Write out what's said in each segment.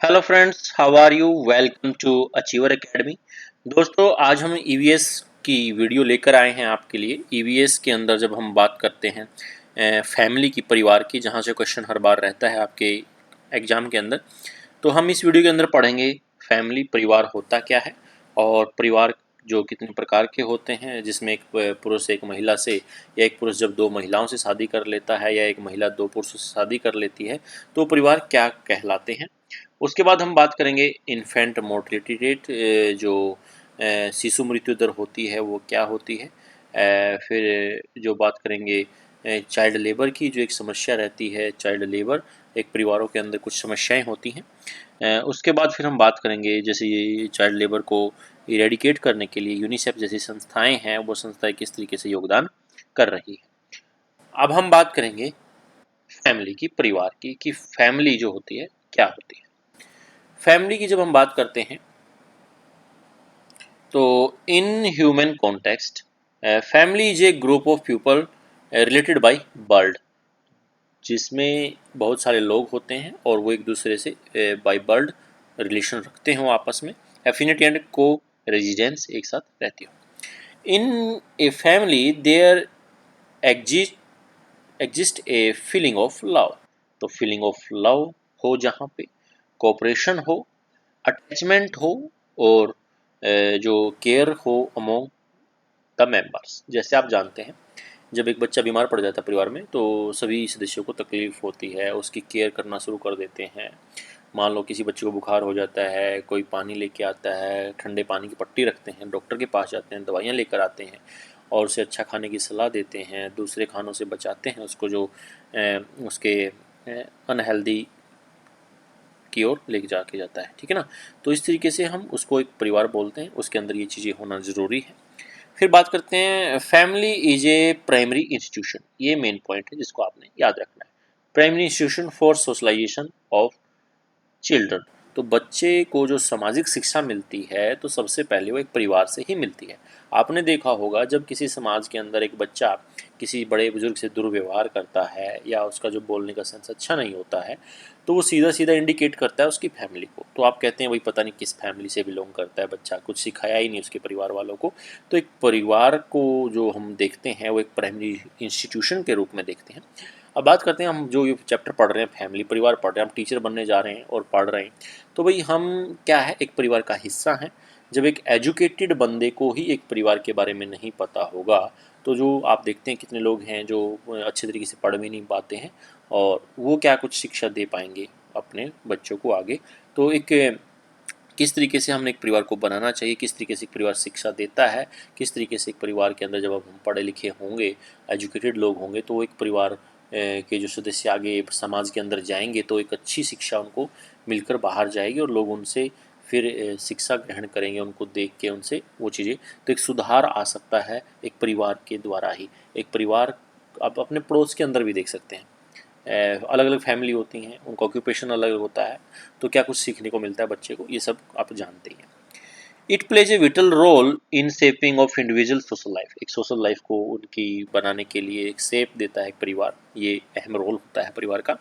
Hello friends, how are you? Welcome to Achiever Academy. दोस्तों, आज हम ईवीएस की वीडियो लेकर आए हैं आपके लिए। ईवीएस के अंदर जब हम बात करते हैं फैमिली की, परिवार की, जहां से क्वेश्चन हर बार रहता है आपके एग्जाम के अंदर, तो हम इस वीडियो के अंदर पढ़ेंगे फैमिली, परिवार होता क्या है और परिवार जो कितने प्रकार के होते हैं, जिसमें एक पुरुष एक महिला से, या एक पुरुष जब दो महिलाओं से शादी कर लेता है, या एक महिला दो पुरुषों से शादी कर लेती है, तो परिवार क्या कहलाते हैं। उसके बाद हम बात करेंगे इन्फेंट मोर्टिलिटी रेट, जो शिशु मृत्यु दर होती है वो क्या होती है। फिर जो बात करेंगे चाइल्ड लेबर की, जो एक समस्या रहती है चाइल्ड लेबर, एक परिवारों के अंदर कुछ समस्याएं होती हैं। उसके बाद फिर हम बात करेंगे जैसे ये चाइल्ड लेबर को इरेडिकेट करने के लिए यूनिसेफ जैसी संस्थाएं हैं, वो संस्थाएं किस तरीके से योगदान कर रही है। अब हम बात करेंगे फैमिली की, परिवार की, कि फैमिली जो होती है क्या होती है। फैमिली की जब हम बात करते हैं तो in human context family is A group of people related by birth, जिसमें बहुत सारे लोग होते हैं और वो एक दूसरे से बाय बर्थ रिलेशन रखते हो आपस में, एफिनिटी एंड को रेजिडेंस, एक साथ रहती हो। In a family there exist exist a feeling of love, तो फीलिंग ऑफ लव हो जहाँ पे, कोऑपरेशन हो, अटैचमेंट हो, और जो केयर हो अमोंग द मेंबर्स। जैसे आप जानते हैं, जब एक बच्चा बीमार पड़ जाता है परिवार में, तो सभी सदस्यों को तकलीफ होती है, उसकी केयर करना शुरू कर देते हैं। मान लो किसी बच्चे को बुखार हो जाता है, कोई पानी लेके आता है, ठंडे पानी की पट्टी रखते हैं, डॉक्टर के पास जाते हैं, दवाइयाँ लेकर आते हैं और उसे अच्छा खाने की सलाह देते हैं, दूसरे खानों से बचाते हैं उसको, जो उसके अनहेल्दी की ओर लेके जाके जाता है, ठीक है ना। तो इस तरीके से हम उसको एक परिवार बोलते हैं, उसके अंदर ये चीज़ें होना ज़रूरी है। फिर बात करते हैं family is a primary institution, ये मेन पॉइंट है जिसको आपने याद रखना है। Primary institution for socialization of children, तो बच्चे को जो सामाजिक शिक्षा मिलती है तो सबसे पहले वो एक परिवार से ही मिलती है। आपने देखा होगा, जब किसी समाज के अंदर एक बच्चा किसी बड़े बुजुर्ग से दुर्व्यवहार करता है या उसका जो बोलने का सेंस अच्छा नहीं होता है, तो वो सीधा सीधा इंडिकेट करता है उसकी फैमिली को। तो आप कहते हैं भाई पता नहीं किस फैमिली से बिलोंग करता है बच्चा, कुछ सिखाया ही नहीं उसके परिवार वालों को। तो एक परिवार को जो हम देखते हैं वो एक प्राइमरी इंस्टीट्यूशन के रूप में देखते हैं। अब बात करते हैं, हम जो ये चैप्टर पढ़ रहे हैं फैमिली, परिवार पढ़ रहे हैं, हम टीचर बनने जा रहे हैं और पढ़ रहे हैं, तो भाई हम क्या है, एक परिवार का हिस्सा हैं। जब एक एजुकेटेड बंदे को ही एक परिवार के बारे में नहीं पता होगा, तो जो आप देखते हैं कितने लोग हैं जो अच्छे तरीके से पढ़ भी नहीं पाते हैं, और वो क्या कुछ शिक्षा दे पाएंगे अपने बच्चों को आगे। तो एक किस तरीके से हमने एक परिवार को बनाना चाहिए, किस तरीके से एक परिवार शिक्षा देता है, किस तरीके से एक परिवार के अंदर जब हम पढ़े लिखे होंगे, एजुकेटेड लोग होंगे, तो एक परिवार के जो सदस्य आगे समाज के अंदर जाएंगे तो एक अच्छी शिक्षा उनको मिलकर बाहर जाएगी और लोग उनसे फिर शिक्षा ग्रहण करेंगे, उनको देख के उनसे वो चीज़ें, तो एक सुधार आ सकता है एक परिवार के द्वारा ही। एक परिवार आप अपने पड़ोस के अंदर भी देख सकते हैं, अलग अलग फैमिली होती हैं, उनका ऑक्यूपेशन अलग होता है, तो क्या कुछ सीखने को मिलता है बच्चे को, ये सब आप जानते ही हैं। It plays a vital role in shaping of individual social life, एक सोशल लाइफ को उनकी बनाने के लिए एक शेप देता है एक परिवार, ये अहम रोल होता है परिवार का।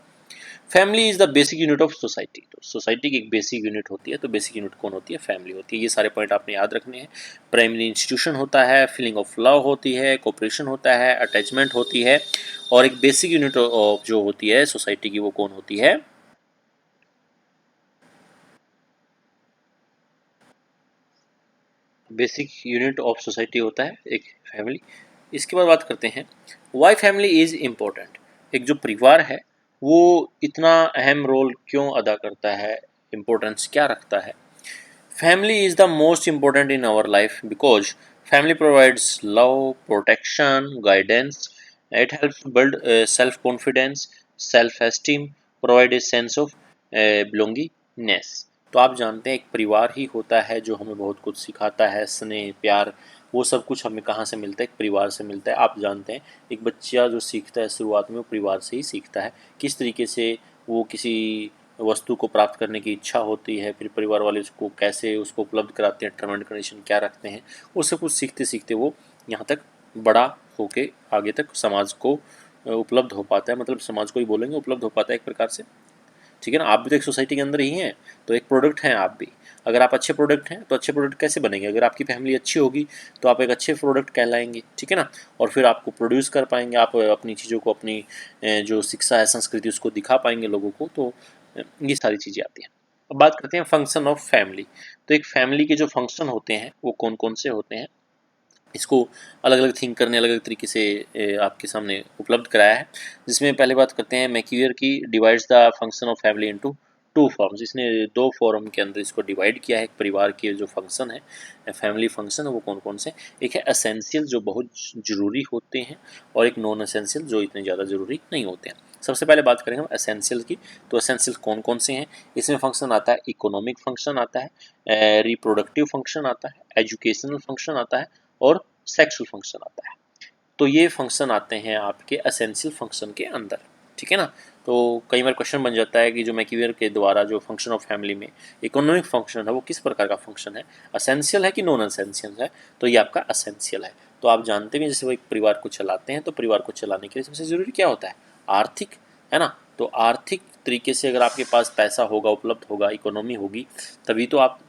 Family is the basic unit of society, तो सोसाइटी की एक बेसिक यूनिट होती है, तो बेसिक यूनिट कौन होती है? फैमिली होती है। ये सारे पॉइंट आपने याद रखने हैं। प्राइमरी इंस्टीट्यूशन होता है, फीलिंग ऑफ लव होती है, कोऑपरेशन होता है, अटैचमेंट होती है, और एक बेसिक यूनिट ऑफ जो होती है सोसाइटी की, वो कौन होती है? बेसिक यूनिट ऑफ सोसाइटी होता है एक फैमिली। इसके बाद बात करते हैं वाई फैमिली इज इम्पोर्टेंट, एक जो परिवार है वो इतना अहम रोल क्यों अदा करता है, इम्पोर्टेंस क्या रखता है। Family is the most important in our life because family provides love, protection, guidance, it helps build self confidence, self esteem, provide a sense of belongingness. तो आप जानते हैं एक परिवार ही होता है जो हमें बहुत कुछ सिखाता है, स्नेह, प्यार, वो सब कुछ हमें कहाँ से मिलता है? एक परिवार से मिलता है। आप जानते हैं एक बच्चा जो सीखता है शुरुआत में वो परिवार से ही सीखता है, किस तरीके से वो किसी वस्तु को प्राप्त करने की इच्छा होती है, फिर परिवार वाले उसको कैसे उसको उपलब्ध कराते हैं, टर्म एंड कंडीशन क्या रखते हैं, वो सब कुछ सीखते सीखते वो यहाँ तक बड़ा होके आगे तक समाज को उपलब्ध हो पाता है, मतलब समाज को ही बोलेंगे उपलब्ध हो पाता है एक प्रकार से, ठीक है ना, आप भी तो एक सोसाइटी के अंदर ही हैं, तो एक प्रोडक्ट हैं आप भी। अगर आप अच्छे प्रोडक्ट हैं तो अच्छे प्रोडक्ट कैसे बनेंगे, अगर आपकी फैमिली अच्छी होगी तो आप एक अच्छे प्रोडक्ट कहलाएंगे, ठीक है ना, और फिर आपको प्रोड्यूस कर पाएंगे, आप अपनी चीज़ों को, अपनी जो शिक्षा है, संस्कृति, उसको दिखा पाएंगे लोगों को। तो ये सारी चीज़ें आती हैं। अब बात करते हैं फंक्शन ऑफ फैमिली। तो एक फैमिली के जो फंक्शन होते हैं वो कौन कौन से होते हैं, इसको अलग अलग थिंक करने, अलग अलग तरीके से आपके सामने उपलब्ध कराया है। जिसमें पहले बात करते हैं मैक्यूअर की, divides the function of family into two forms. इसने दो फॉर्म के अंदर इसको डिवाइड किया है। एक परिवार के जो फंक्शन है, फैमिली फंक्शन है, वो कौन कौन से, एक है असेंशियल जो बहुत ज़रूरी होते हैं, और एक नॉन असेंशियल जो इतने ज़्यादा ज़रूरी नहीं होते हैं। सबसे पहले बात करेंगे हम असेंशियल की। तो असेंशियल कौन कौन से हैं, इसमें फंक्शन आता है, इकोनॉमिक फंक्शन आता है, रिप्रोडक्टिव फंक्शन आता है, एजुकेशनल फंक्शन आता है, और सेक्सुअल फंक्शन आता है। तो ये फंक्शन आते हैं आपके असेंशियल फंक्शन के अंदर, ठीक है ना। तो कई बार क्वेश्चन बन जाता है कि जो मैक्यूअर के द्वारा जो फंक्शन ऑफ फैमिली में इकोनॉमिक फंक्शन है वो किस प्रकार का फंक्शन है, असेंशियल है कि नॉन असेंशियल है। तो ये आपका असेंशियल है। तो आप जानते हैं जैसे वो एक परिवार को चलाते हैं, तो परिवार को चलाने के लिए सबसे ज़रूरी क्या होता है, आर्थिक, है ना। तो आर्थिक तरीके से अगर आपके पास पैसा होगा, उपलब्ध होगा, इकोनॉमी होगी, तभी तो आप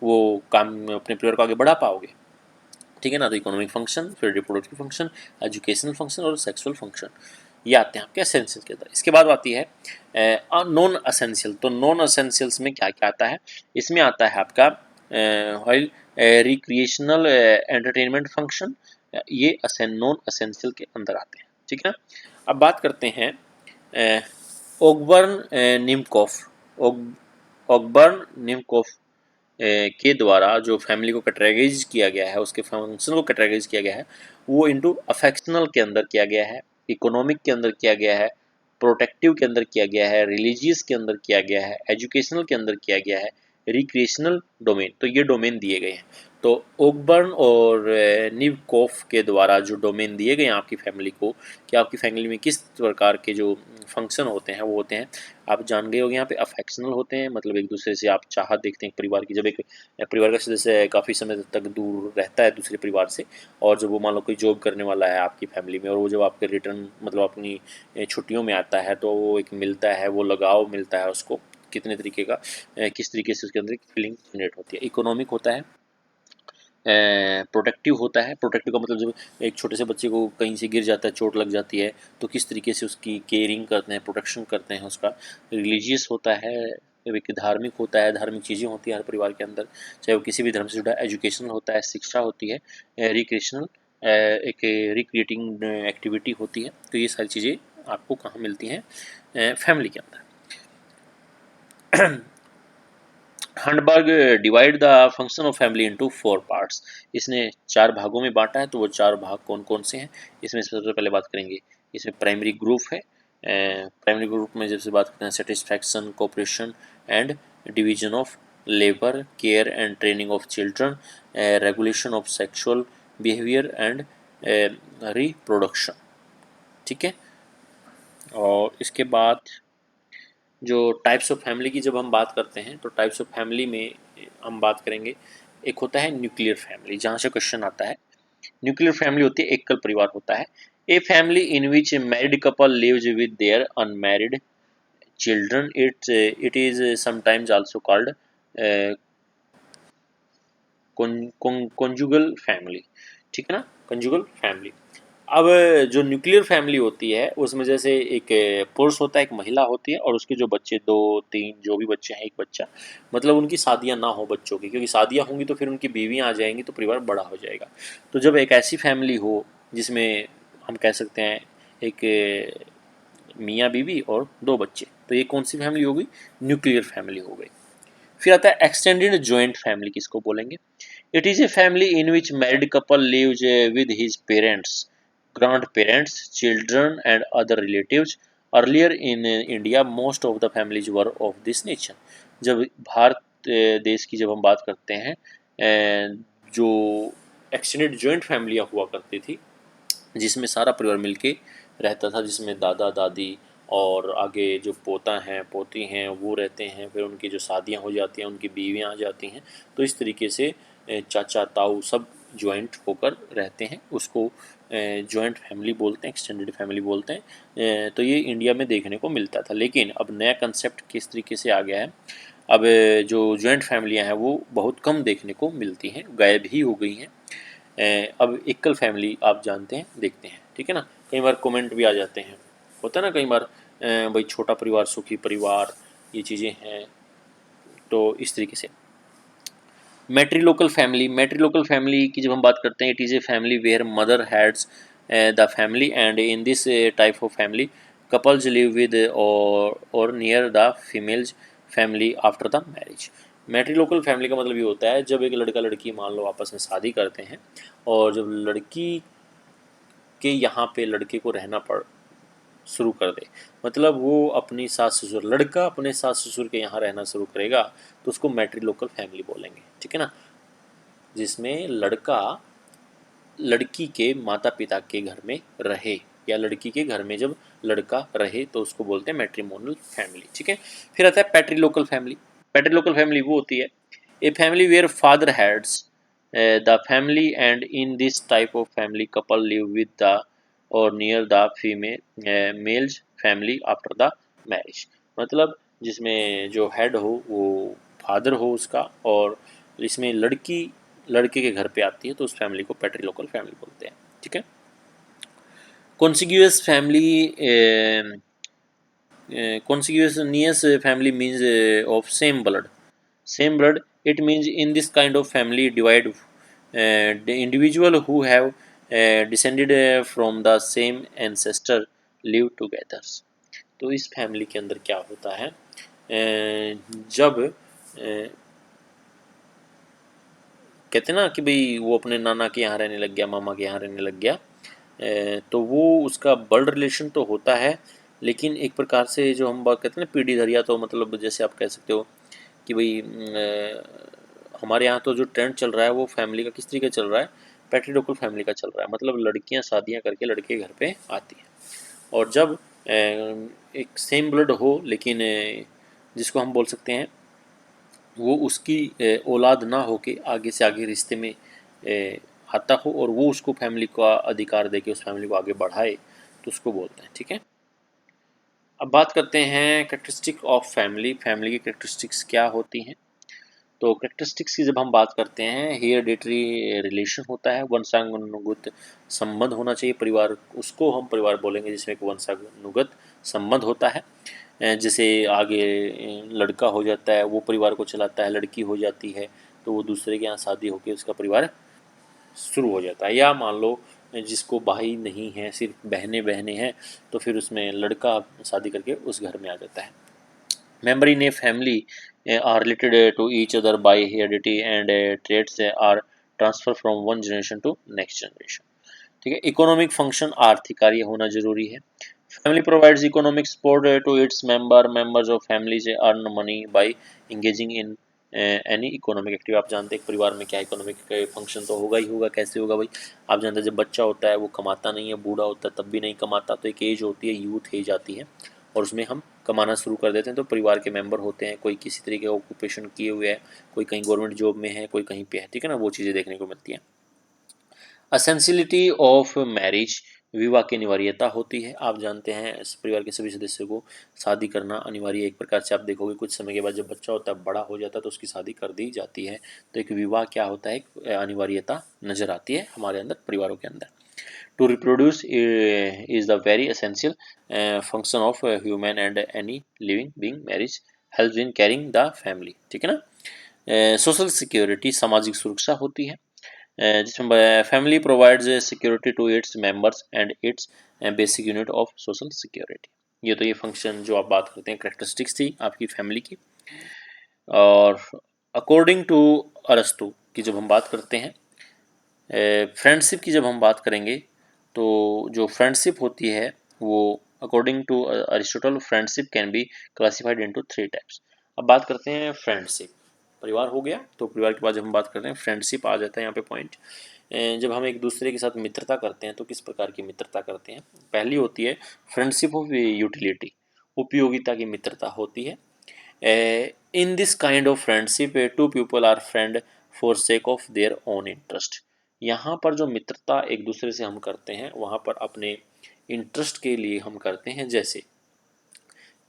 वो काम अपने परिवार को आगे बढ़ा पाओगे, ठीक है ना। तो इकोनॉमिक फंक्शन, फिर रिप्रोडक्टिव फंक्शन, एजुकेशनल फंक्शन और सेक्सुअल फंक्शन, ये आते हैं आपके असेंशियल के अंदर। इसके बाद आती है नॉन असेंशियल। तो नॉन असेंशियल्स में क्या क्या आता है, इसमें आता है आपका ऑयल रिक्रिएशनल एंटरटेनमेंट फंक्शन, ये नॉन असेंशियल के अंदर आते हैं, ठीक है ना। अब बात करते हैं ओगबर्न निमकॉफ, ओगबर्न निमकॉफ के द्वारा जो फैमिली को कैटेगराइज किया गया है, उसके फंक्शन को कैटेगराइज किया गया है, वो इनटू अफेक्शनल के अंदर किया गया है, इकोनॉमिक के अंदर किया गया है, प्रोटेक्टिव के अंदर किया गया है, रिलीजियस के अंदर किया गया है, एजुकेशनल के अंदर किया गया है, रिक्रिएशनल डोमेन। तो ये डोमेन दिए गए हैं। तो ओकबर्न और निवकोफ के द्वारा जो डोमेन दिए गए हैं आपकी फैमिली को, कि आपकी फैमिली में किस प्रकार के जो फंक्शन होते हैं वो होते हैं, आप जान गए होंगे। यहाँ पे अफेक्शनल होते हैं, मतलब एक दूसरे से आप चाहत देखते हैं परिवार की। जब एक परिवार का सदस्य काफ़ी समय तक दूर रहता है दूसरे परिवार से, और जब वो मान लो कोई जॉब करने वाला है आपकी फैमिली में, और वो जब आपके रिटर्न मतलब अपनी छुट्टियों में आता है, तो वो एक मिलता है, वो लगाव मिलता है उसको, कितने तरीके का, किस तरीके से उसके अंदर एक फीलिंग जनरेट होती है। इकोनॉमिक होता है, प्रोटेक्टिव होता है। प्रोटेक्टिव का मतलब जब एक छोटे से बच्चे को कहीं से गिर जाता है, चोट लग जाती है, तो किस तरीके से उसकी केयरिंग करते हैं, प्रोटेक्शन करते हैं उसका। रिलीजियस होता है, एक धार्मिक होता है, धार्मिक चीज़ें होती है हर परिवार के अंदर, चाहे वो किसी भी धर्म से जुड़ा है। एजुकेशनल होता है, शिक्षा होती है। रिक्रिएशनल एक रिक्रिएटिंग एक्टिविटी होती है। तो ये सारी चीज़ें आपको कहाँ मिलती हैं, फैमिली के अंदर। Handberg divide the function of family into 4 parts. इसने 4 भागों में बांटा है। तो वो 4 भाग कौन कौन से हैं, इसमें सबसे पहले बात करेंगे, इसमें प्राइमरी ग्रुप है। प्राइमरी ग्रुप में जैसे बात करते हैं satisfaction, cooperation and division of labour, care and training of children, regulation of sexual behaviour and reproduction, ठीक है। और इसके बाद जो टाइप्स ऑफ फैमिली की जब हम बात करते हैं, तो टाइप्स ऑफ फैमिली में हम बात करेंगे, एक होता है न्यूक्लियर फैमिली, जहाँ से क्वेश्चन आता है। न्यूक्लियर फैमिली होती है, एकल परिवार होता है। A family in which a married couple lives with their unmarried children, it is sometimes also called conjugal family, ठीक है ना, कंजुगल फैमिली। अब जो न्यूक्लियर फैमिली होती है उसमें जैसे एक पुरुष होता है, एक महिला होती है, और उसके जो बच्चे, दो तीन जो भी बच्चे हैं, एक बच्चा, मतलब उनकी शादियां ना हो बच्चों की, क्योंकि शादियां होंगी तो फिर उनकी बीवियां आ जाएंगी, तो परिवार बड़ा हो जाएगा। तो जब एक ऐसी फैमिली हो जिसमें हम कह सकते हैं एक मियाँ बीवी और दो बच्चे, तो ये कौन सी फैमिली होगी, न्यूक्लियर फैमिली हो गई। फिर आता है एक्सटेंडेड जॉइंट फैमिली, किसको बोलेंगे, it is a family in which married couple lives with his parents, grandparents, children, and other relatives. Earlier in India, most of the families were of this nature. जब भारत देश की जब हम बात करते हैं, जो एक्सटेंडेड जॉइंट फैमिलियाँ हुआ करती थी, जिसमें सारा परिवार मिलके रहता था, जिसमें दादा दादी और आगे जो पोता हैं पोती हैं वो रहते हैं, फिर उनकी जो शादियां हो जाती हैं, उनकी बीवियां आ जाती हैं। तो इस तरीके से चाचा ताऊ सब ज्वाइंट होकर रहते हैं, उसको जॉइंट फैमिली बोलते हैं, एक्सटेंडेड फैमिली बोलते हैं। तो ये इंडिया में देखने को मिलता था, लेकिन अब नया कंसेप्ट किस तरीके से आ गया है, अब जो जॉइंट फैमिलियां हैं वो बहुत कम देखने को मिलती हैं, गायब ही हो गई हैं। अब एकल फैमिली आप जानते हैं, देखते हैं, ठीक है ना। कई बार कमेंट भी आ जाते हैं, होता है ना कई बार, भाई छोटा परिवार सुखी परिवार, ये चीज़ें हैं। तो इस तरीके से मैट्रिलोकल फैमिली की जब हम बात करते हैं, it is a family where mother heads the family, and in this type of family couples live with or near the females family after the marriage. Matrilocal family का मतलब ये होता है जब एक लड़का लड़की मान लो आपस में शादी करते हैं, और जब लड़की के यहाँ पे लड़के को रहना पड़ शुरू कर दे, मतलब वो अपनी सास ससुर, लड़का अपने सास ससुर के यहाँ रहना शुरू करेगा, तो उसको मैट्रिलोकल फैमिली बोलेंगे, ठीक है ना। जिसमें लड़का लड़की के माता पिता के घर में रहे, या लड़की के घर में जब लड़का रहे तो उसको बोलते हैं मैट्रिमोनियल फैमिली, ठीक है। फिर आता है पैट्रिलोकल फैमिली। पैट्रिलोकल फैमिली वो होती है a family where father heads the family, and in this type of family couple live with the or near the female males family after the marriage. मतलब जिसमें जो हेड हो वो फादर हो उसका, और इसमें लड़की लड़के के घर पे आती है, तो उस फैमिली को पैट्रिलोकल फैमिली बोलते हैं, ठीक है। Consanguineous family consanguineous family means of same blood, it means in this kind of family divide the individual who have descended from the same ancestor live together। तो इस फैमिली के अंदर क्या होता है, जब कहते हैं ना कि भाई वो अपने नाना के यहाँ रहने लग गया, मामा के यहाँ रहने लग गया, तो वो उसका ब्लड रिलेशन तो होता है, लेकिन एक प्रकार से जो हम बात कहते हैं ना पीढ़ी धरिया, तो मतलब जैसे आप कह सकते हो कि भाई हमारे यहाँ तो जो ट्रेंड चल रहा है वो फैमिली का किस तरीके चल रहा है, पैट्रिलोकल फैमिली का चल रहा है। मतलब लड़कियाँ शादियाँ करके लड़के घर पे आती हैं, और जब एक सेम ब्लड हो, लेकिन जिसको हम बोल सकते हैं वो उसकी औलाद ना हो के आगे से आगे रिश्ते में आता हो, और वो उसको फैमिली का अधिकार दे के उस फैमिली को आगे बढ़ाए, तो उसको बोलते हैं, ठीक है। अब बात करते हैं कैरेक्टरिस्टिक ऑफ फैमिली, फैमिली की कैरेक्टरिस्टिक्स क्या होती हैं। तो कैरेक्टरिस्टिक्स की जब हम बात करते हैं, हेरिडेटरी रिलेशन होता है, वंशानुगत संबंध होना चाहिए परिवार, उसको हम परिवार बोलेंगे जिसमें एक वंशानुगत संबंध होता है। जैसे आगे लड़का हो जाता है वो परिवार को चलाता है, लड़की हो जाती है तो वो दूसरे के यहाँ शादी होकर उसका परिवार शुरू हो जाता है। या मान लो जिसको भाई नहीं है, सिर्फ बहनें बहनें हैं, तो फिर उसमें लड़का शादी करके उस घर में आ जाता है। Member in a family are related to each other by heredity, and traits are transferred from one generation to next generation, ठीक है। इकोनॉमिक फंक्शन, आर्थिक कार्य होना जरूरी है। Family provides economic support to its members of families earn money by engaging in any economic activity. आप जानते हैं एक परिवार में क्या इकोनॉमिक फंक्शन तो होगा ही होगा, कैसे होगा भाई, आप जानते हैं जब बच्चा होता है वो कमाता नहीं है, बूढ़ा होता है तब भी नहीं कमाता, तो एक एज होती है, यूथ एज आती है, और उसमें हम कमाना शुरू कर देते हैं। तो परिवार के मेंबर होते हैं, कोई किसी तरीके का ऑक्यूपेशन किए हुए है, कोई कहीं गवर्नमेंट जॉब में है, कोई कहीं पे है, ठीक है ना, वो चीज़ें देखने को मिलती हैं। असेंशियलिटी ऑफ मैरिज, विवाह की अनिवार्यता होती है। आप जानते हैं इस परिवार के सभी सदस्यों को शादी करना अनिवार्य है। एक प्रकार से आप देखोगे कुछ समय के बाद जब बच्चा होता है, बड़ा हो जाता है, तो उसकी शादी कर दी जाती है। तो एक विवाह क्या होता है, एक अनिवार्यता नजर आती है हमारे अंदर, परिवारों के अंदर। To reproduce is the very essential function of human and any living being. Marriage helps in caring the family, ठीक है ना। सोशल सिक्योरिटी, सामाजिक सुरक्षा होती है, जिसमें family provides security to its members and its basic unit of social security. ये तो ये फंक्शन जो आप बात करते हैं कैरेक्टरिस्टिक्स थी आपकी फैमिली की। और अकॉर्डिंग टू अरस्तु की जब हम बात करते हैं, फ्रेंडशिप की जब हम बात करेंगे, तो जो फ्रेंडशिप होती है वो according to Aristotle, friendship can be classified into 3 types. अब बात करते हैं फ्रेंडशिप, परिवार हो गया, तो परिवार के बाद जब हम बात करते हैं फ्रेंडशिप आ जाता है यहाँ पे पॉइंट। जब हम एक दूसरे के साथ मित्रता करते हैं तो किस प्रकार की मित्रता करते हैं। पहली होती है फ्रेंडशिप ऑफ यूटिलिटी, उपयोगिता की मित्रता होती है। In this kind of friendship two people are friend for sake of their own interest. यहाँ पर जो मित्रता एक दूसरे से हम करते हैं वहाँ पर अपने इंटरेस्ट के लिए हम करते हैं। जैसे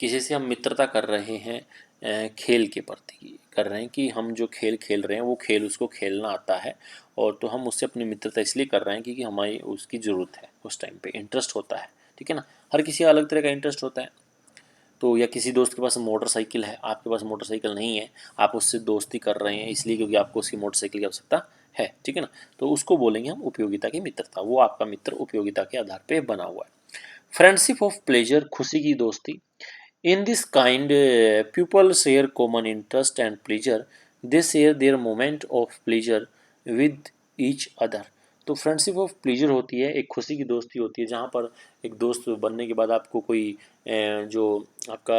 किसी से हम मित्रता कर रहे हैं खेल के प्रति कर रहे हैं कि हम जो खेल खेल रहे हैं वो खेल उसको खेलना आता है, और तो हम उससे अपनी मित्रता इसलिए कर रहे हैं क्योंकि हमारी उसकी ज़रूरत है, उस टाइम पे इंटरेस्ट होता है। ठीक है ना, हर किसी का अलग तरह का इंटरेस्ट होता है। तो या किसी दोस्त के पास मोटरसाइकिल है, आपके पास मोटरसाइकिल नहीं है, आप उससे दोस्ती कर रहे हैं इसलिए क्योंकि आपको उसकी मोटरसाइकिल की आवश्यकता है। ठीक है ना, तो उसको बोलेंगे हम उपयोगिता की मित्रता, वो आपका मित्र उपयोगिता के आधार पर बना हुआ है। फ्रेंडशिप ऑफ प्लेजर, खुशी की दोस्ती। In this kind, people share common interest and pleasure. They share their moment of pleasure with each other. तो फ्रेंडशिप ऑफ प्लीजर होती है, एक खुशी की दोस्ती होती है जहाँ पर एक दोस्त बनने के बाद आपको कोई जो आपका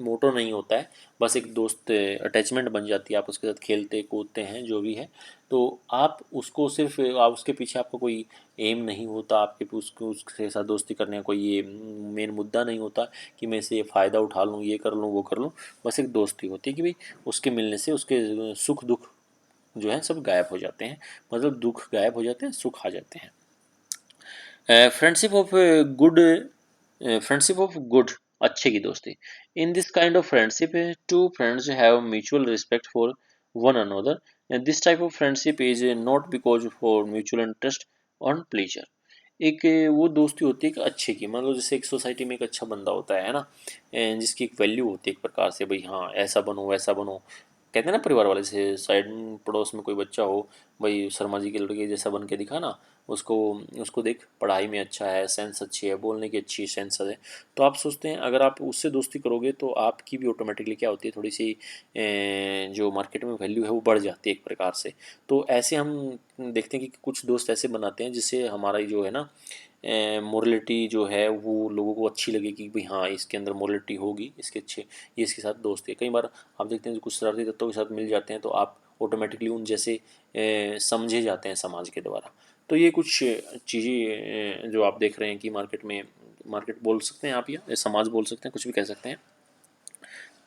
मोटो नहीं होता है, बस एक दोस्त अटैचमेंट बन जाती है, आप उसके साथ खेलते कूदते हैं जो भी है, तो आप उसको सिर्फ आप उसके पीछे आपका कोई एम नहीं होता, आपके उसको उसके साथ दोस्ती करने का कोई ये मेन मुद्दा नहीं होता कि मैं इससे ये फ़ायदा उठा लूँ, ये कर लूँ वो कर लूँ। बस एक दोस्ती होती है कि भाई उसके मिलने से उसके सुख दुख जो है सब गायब हो जाते हैं, मतलब दुख गायब हो जाते हैं, सुख आ जाते हैं। Friendship of good friendship of good, अच्छे की दोस्ती। In this kind of friendship two friends have mutual respect for one another. This type of friendship is not because for mutual interest on pleasure. एक वो दोस्ती होती है कि अच्छे की, मतलब जैसे एक सोसाइटी में एक अच्छा बंदा होता है ना, जिसकी एक वैल्यू होती है एक प्रकार से, भाई हाँ ऐसा बनो वैसा बनो। कहते हैं ना परिवार वाले से, साइड में पड़ोस में कोई बच्चा हो, भाई शर्मा जी के लड़के जैसा बन के दिखा ना, उसको उसको देख पढ़ाई में अच्छा है, सेंस अच्छी है, बोलने की अच्छी सेंस है, तो आप सोचते हैं अगर आप उससे दोस्ती करोगे तो आपकी भी ऑटोमेटिकली क्या होती है, थोड़ी सी जो मार्केट में वैल्यू है वो बढ़ जाती है एक प्रकार से। तो ऐसे हम देखते हैं कि कुछ दोस्त ऐसे बनाते हैं जिससे हमारा जो है ना मोरलिटी जो है वो लोगों को अच्छी लगे कि भाई हाँ इसके अंदर मोरलिटी होगी, इसके अच्छे ये इसके साथ दोस्ती है। कई बार आप देखते हैं जो कुछ शरारती तत्वों के साथ मिल जाते हैं तो आप ऑटोमेटिकली उन जैसे समझे जाते हैं समाज के द्वारा। तो ये कुछ चीज़ें जो आप देख रहे हैं कि मार्केट में, मार्केट बोल सकते हैं आप या समाज बोल सकते हैं, कुछ भी कह सकते हैं।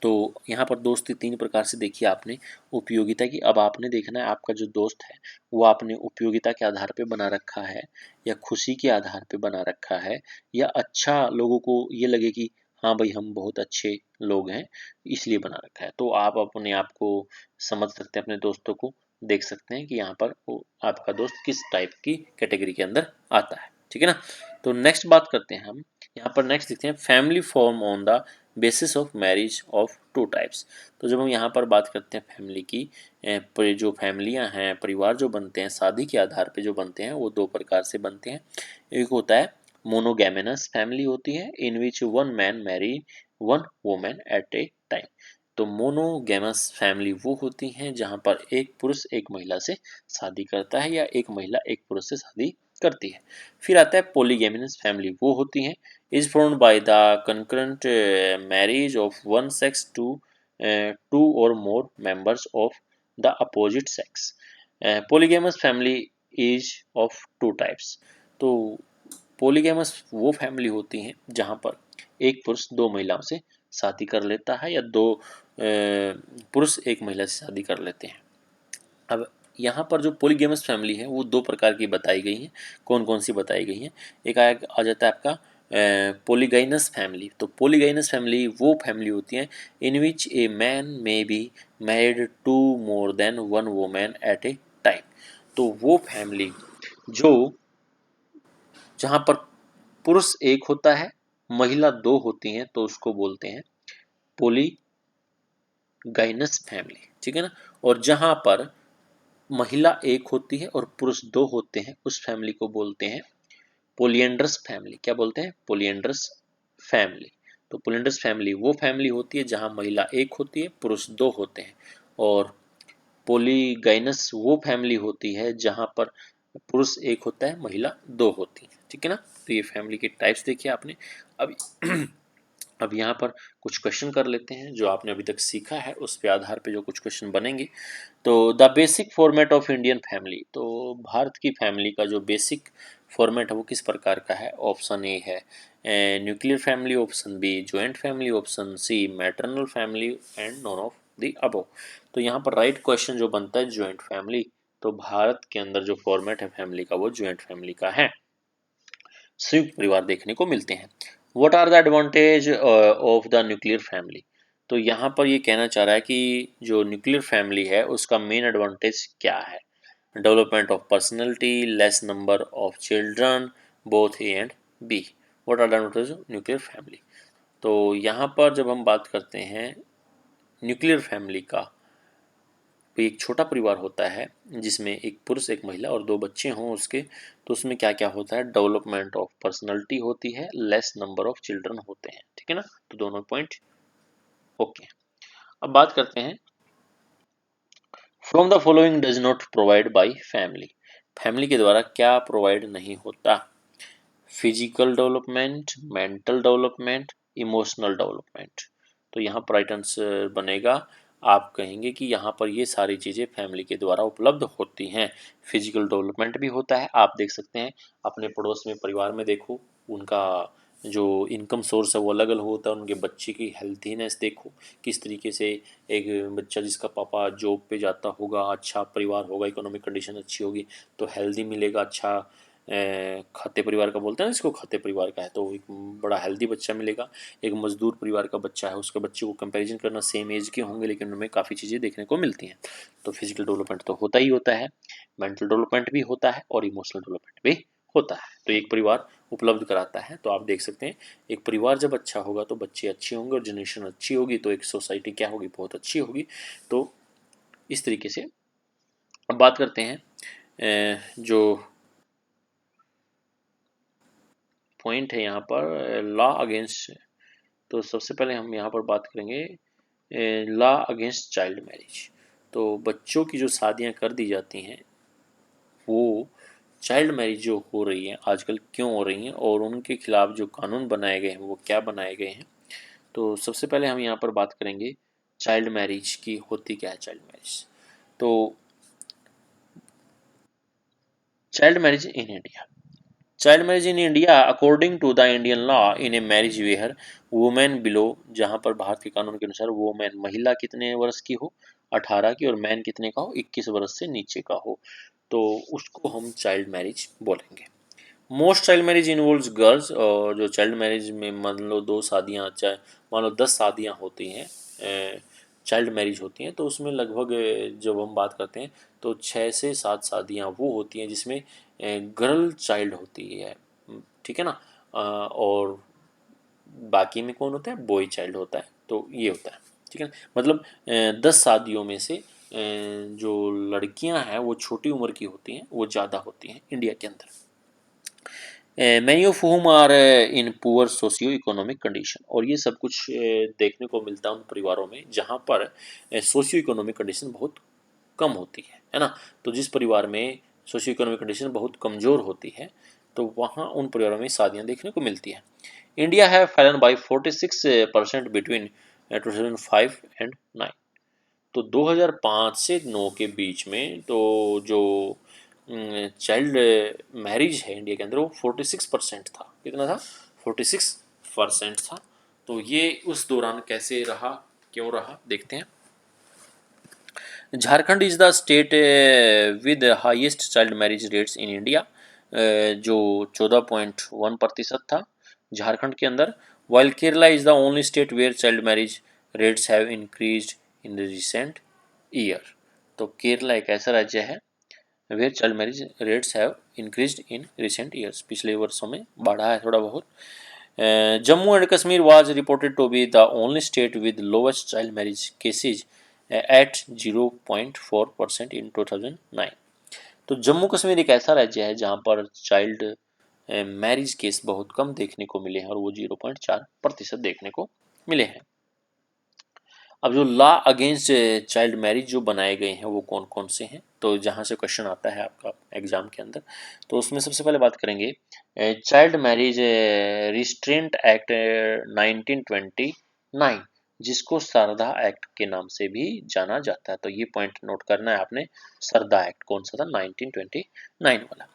तो यहाँ पर दोस्ती तीन प्रकार से देखी आपने उपयोगिता की। अब आपने देखना है आपका जो दोस्त है वो आपने उपयोगिता के आधार पे बना रखा है या खुशी के आधार पे बना रखा है, या अच्छा लोगों को ये लगे कि हाँ भाई हम बहुत अच्छे लोग हैं इसलिए बना रखा है। तो आप अपने आप को समझ सकते हैं, अपने दोस्तों को देख सकते हैं कि यहाँ पर वो आपका दोस्त किस टाइप की कैटेगरी के अंदर आता है। ठीक है ना, तो नेक्स्ट बात करते हैं हम। यहाँ पर नेक्स्ट देखते हैं family form on the basis of marriage of two types. तो जब हम यहाँ पर बात करते हैं फैमिली की, जो फैमिलियाँ हैं, परिवार जो बनते हैं शादी के आधार पे जो बनते हैं वो दो प्रकार से बनते हैं। एक होता है मोनोगैमिनस फैमिली होती है, in which one man marry one women at a time. तो मोनोगैमस फैमिली वो होती हैं जहाँ पर एक पुरुष एक महिला से शादी करता है या एक महिला एक पुरुष से शादी करती है। फिर आता है पॉलीगैमिनस फैमिली, वो होती हैं is formed by the concurrent marriage of one sex to two or more members of the opposite sex. Polygamous family is of two types. तो पोलीगैमस वो फैमिली होती हैं जहाँ पर एक पुरुष दो महिलाओं से शादी कर लेता है या दो पुरुष एक महिला से शादी कर लेते हैं। अब यहाँ पर जो पोलीगैमस फैमिली है वो दो प्रकार की बताई गई हैं। कौन कौन सी बताई गई हैं? एक आ जाता है आपका पोलीगाइनस फैमिली। तो पोलीगाइनस फैमिली वो फैमिली होती है in which a man may be married to more than one women at a time. तो वो फैमिली जो जहाँ पर पुरुष एक होता है महिला दो होती हैं तो उसको बोलते हैं पोलीगाइनस फैमिली। ठीक है ना, और जहाँ पर महिला एक होती है और पुरुष दो होते हैं उस फैमिली को बोलते हैं पोलियंड्रस फैमिली। क्या बोलते हैं? पोलियंड्रस फैमिली। तो पोलियंड्रस फैमिली वो फैमिली होती है जहां महिला एक होती है पुरुष दो होते हैं, और पोलीगाइनस वो फैमिली होती है जहां पर पुरुष एक होता है महिला दो होती है। ठीक है ना, तो ये फैमिली के टाइप्स देखिए आपने। अब अब यहाँ पर कुछ क्वेश्चन कर लेते हैं जो आपने अभी तक सीखा है उस पे आधार पे जो कुछ क्वेश्चन बनेंगे। तो the basic format of Indian family, तो भारत की फैमिली का जो बेसिक फॉर्मेट है वो किस प्रकार का है? ऑप्शन ए है nuclear family, option B joint family, option C maternal family and none of the above. तो यहाँ पर राइट क्वेश्चन जो बनता है जॉइंट फैमिली तो भारत के अंदर जो फॉर्मेट है फैमिली का वो ज्वाइंट फैमिली का है, संयुक्त परिवार देखने को मिलते हैं। What are the advantage of the nuclear family? तो यहाँ पर ये कहना चाह रहा है कि जो न्यूक्लियर फैमिली है उसका मेन एडवांटेज क्या है? Development of personality, less number of children, both A and B. What are the advantage of nuclear family? तो यहाँ पर जब हम बात करते हैं न्यूक्लियर फैमिली का, तो एक छोटा परिवार होता है जिसमें एक पुरुष, एक महिला और 2 बच्चे हों उसके, तो उसमें क्या क्या होता है? डेवलपमेंट ऑफ पर्सनैलिटी होती है, लेस नंबर ऑफ चिल्ड्रन होते हैं, ठीक है ना? तो दोनों पॉइंट ओके। अब बात करते हैं from the following does not provide by family. Family के द्वारा क्या प्रोवाइड नहीं होता? Physical development, mental development, emotional development. तो यहाँ पर राइट आंसर बनेगा, आप कहेंगे कि यहाँ पर ये सारी चीज़ें फैमिली के द्वारा उपलब्ध होती हैं। फिजिकल डेवलपमेंट भी होता है, आप देख सकते हैं अपने पड़ोस में, परिवार में देखो, उनका जो इनकम सोर्स है वो अलग अलग होता है, उनके बच्चे की हेल्थीनेस देखो किस तरीके से। एक बच्चा जिसका पापा जॉब पे जाता होगा, अच्छा परिवार होगा, इकोनॉमिक कंडीशन अच्छी होगी तो हेल्दी मिलेगा, अच्छा खाते परिवार का बोलते हैं ना इसको, खाते परिवार का है तो एक बड़ा हेल्दी बच्चा मिलेगा। एक मजदूर परिवार का बच्चा है, उसके बच्चे को कंपैरिजन करना, सेम एज के होंगे लेकिन उनमें काफ़ी चीज़ें देखने को मिलती हैं। तो फिजिकल डेवलपमेंट तो होता ही होता है, मेंटल डेवलपमेंट भी होता है और इमोशनल डेवलपमेंट भी होता है। तो एक परिवार उपलब्ध कराता है। तो आप देख सकते हैं एक परिवार जब अच्छा होगा तो बच्चे अच्छे होंगे और जनरेशन अच्छी होगी तो एक सोसाइटी क्या होगी? बहुत अच्छी होगी। तो इस तरीके से अब बात करते हैं जो पॉइंट है यहाँ पर लॉ अगेंस्ट। तो सबसे पहले हम यहाँ पर बात करेंगे लॉ अगेंस्ट चाइल्ड मैरिज। तो बच्चों की जो शादियाँ कर दी जाती हैं वो चाइल्ड मैरिज जो हो रही है आजकल क्यों हो रही हैं और उनके खिलाफ जो कानून बनाए गए हैं वो क्या बनाए गए हैं। तो सबसे पहले हम यहाँ पर बात करेंगे चाइल्ड मैरिज की होती क्या है चाइल्ड मैरिज। तो child marriage in India, child marriage in India according to the Indian law in a marriage where women below, जहाँ पर भारत के कानून के अनुसार वुमेन महिला कितने वर्ष की हो? 18 की, और मैन कितने का हो? 21 वर्ष से नीचे का हो, तो उसको हम चाइल्ड मैरिज बोलेंगे। Most child marriage involves girls, और जो चाइल्ड मैरिज में मान लो 2 शादियाँ, चाहे मान लो 10 शादियाँ होती हैं, चाइल्ड मैरिज होती हैं, तो उसमें लगभग जब हम बात करते हैं तो 6 से 7 शादियाँ वो होती हैं जिसमें गर्ल चाइल्ड होती है, ठीक है ना? और बाकी में कौन होता है? बॉय चाइल्ड होता है। तो ये होता है, ठीक है ना? मतलब 10 शादियों में से जो लड़कियां हैं वो छोटी उम्र की होती हैं, वो ज़्यादा होती हैं इंडिया के अंदर। Many of home are in poor socio economic condition, और ये सब कुछ देखने को मिलता है उन परिवारों में जहाँ पर सोशियो इकोनॉमिक कंडीशन बहुत कम होती है ना? तो जिस परिवार में सोशियो इकोनॉमिक कंडीशन बहुत कमज़ोर होती है तो वहाँ उन परिवारों में शादियाँ देखने को मिलती हैं। India have Fallon by 46% between 2005 and 9। तो 2005 से 9 के बीच में तो जो चाइल्ड मैरिज है इंडिया के अंदर वो 46% था। कितना था? 46% था। तो ये उस दौरान कैसे रहा, क्यों रहा, देखते हैं। Jharkhand is the state with highest child marriage rates in India, जो 14.1% था झारखंड के अंदर। While Kerala is the only state where child marriage rates have increased in the recent year. तो केरला एक ऐसा राज्य है where child marriage rates have increased in recent years, पिछले वर्षों में बढ़ा है थोड़ा बहुत। Jammu and Kashmir was reported to be the only state with lowest child marriage cases at 0.4% in 2009। तो जम्मू कश्मीर एक ऐसा राज्य है जहाँ पर चाइल्ड मैरिज केस बहुत कम देखने को मिले हैं और वो 0.4% देखने को मिले हैं। अब जो लॉ अगेंस्ट चाइल्ड मैरिज जो बनाए गए हैं वो कौन कौन से हैं, तो जहाँ से क्वेश्चन आता है आपका एग्जाम के अंदर, तो उसमें सबसे पहले बात करेंगे चाइल्ड मैरिज रिस्ट्रेंट एक्ट 1929, जिसको सरदा एक्ट के नाम से भी जाना जाता है। तो ये पॉइंट नोट करना है आपने, सरदा एक्ट कौन सा था? 1929 वाला।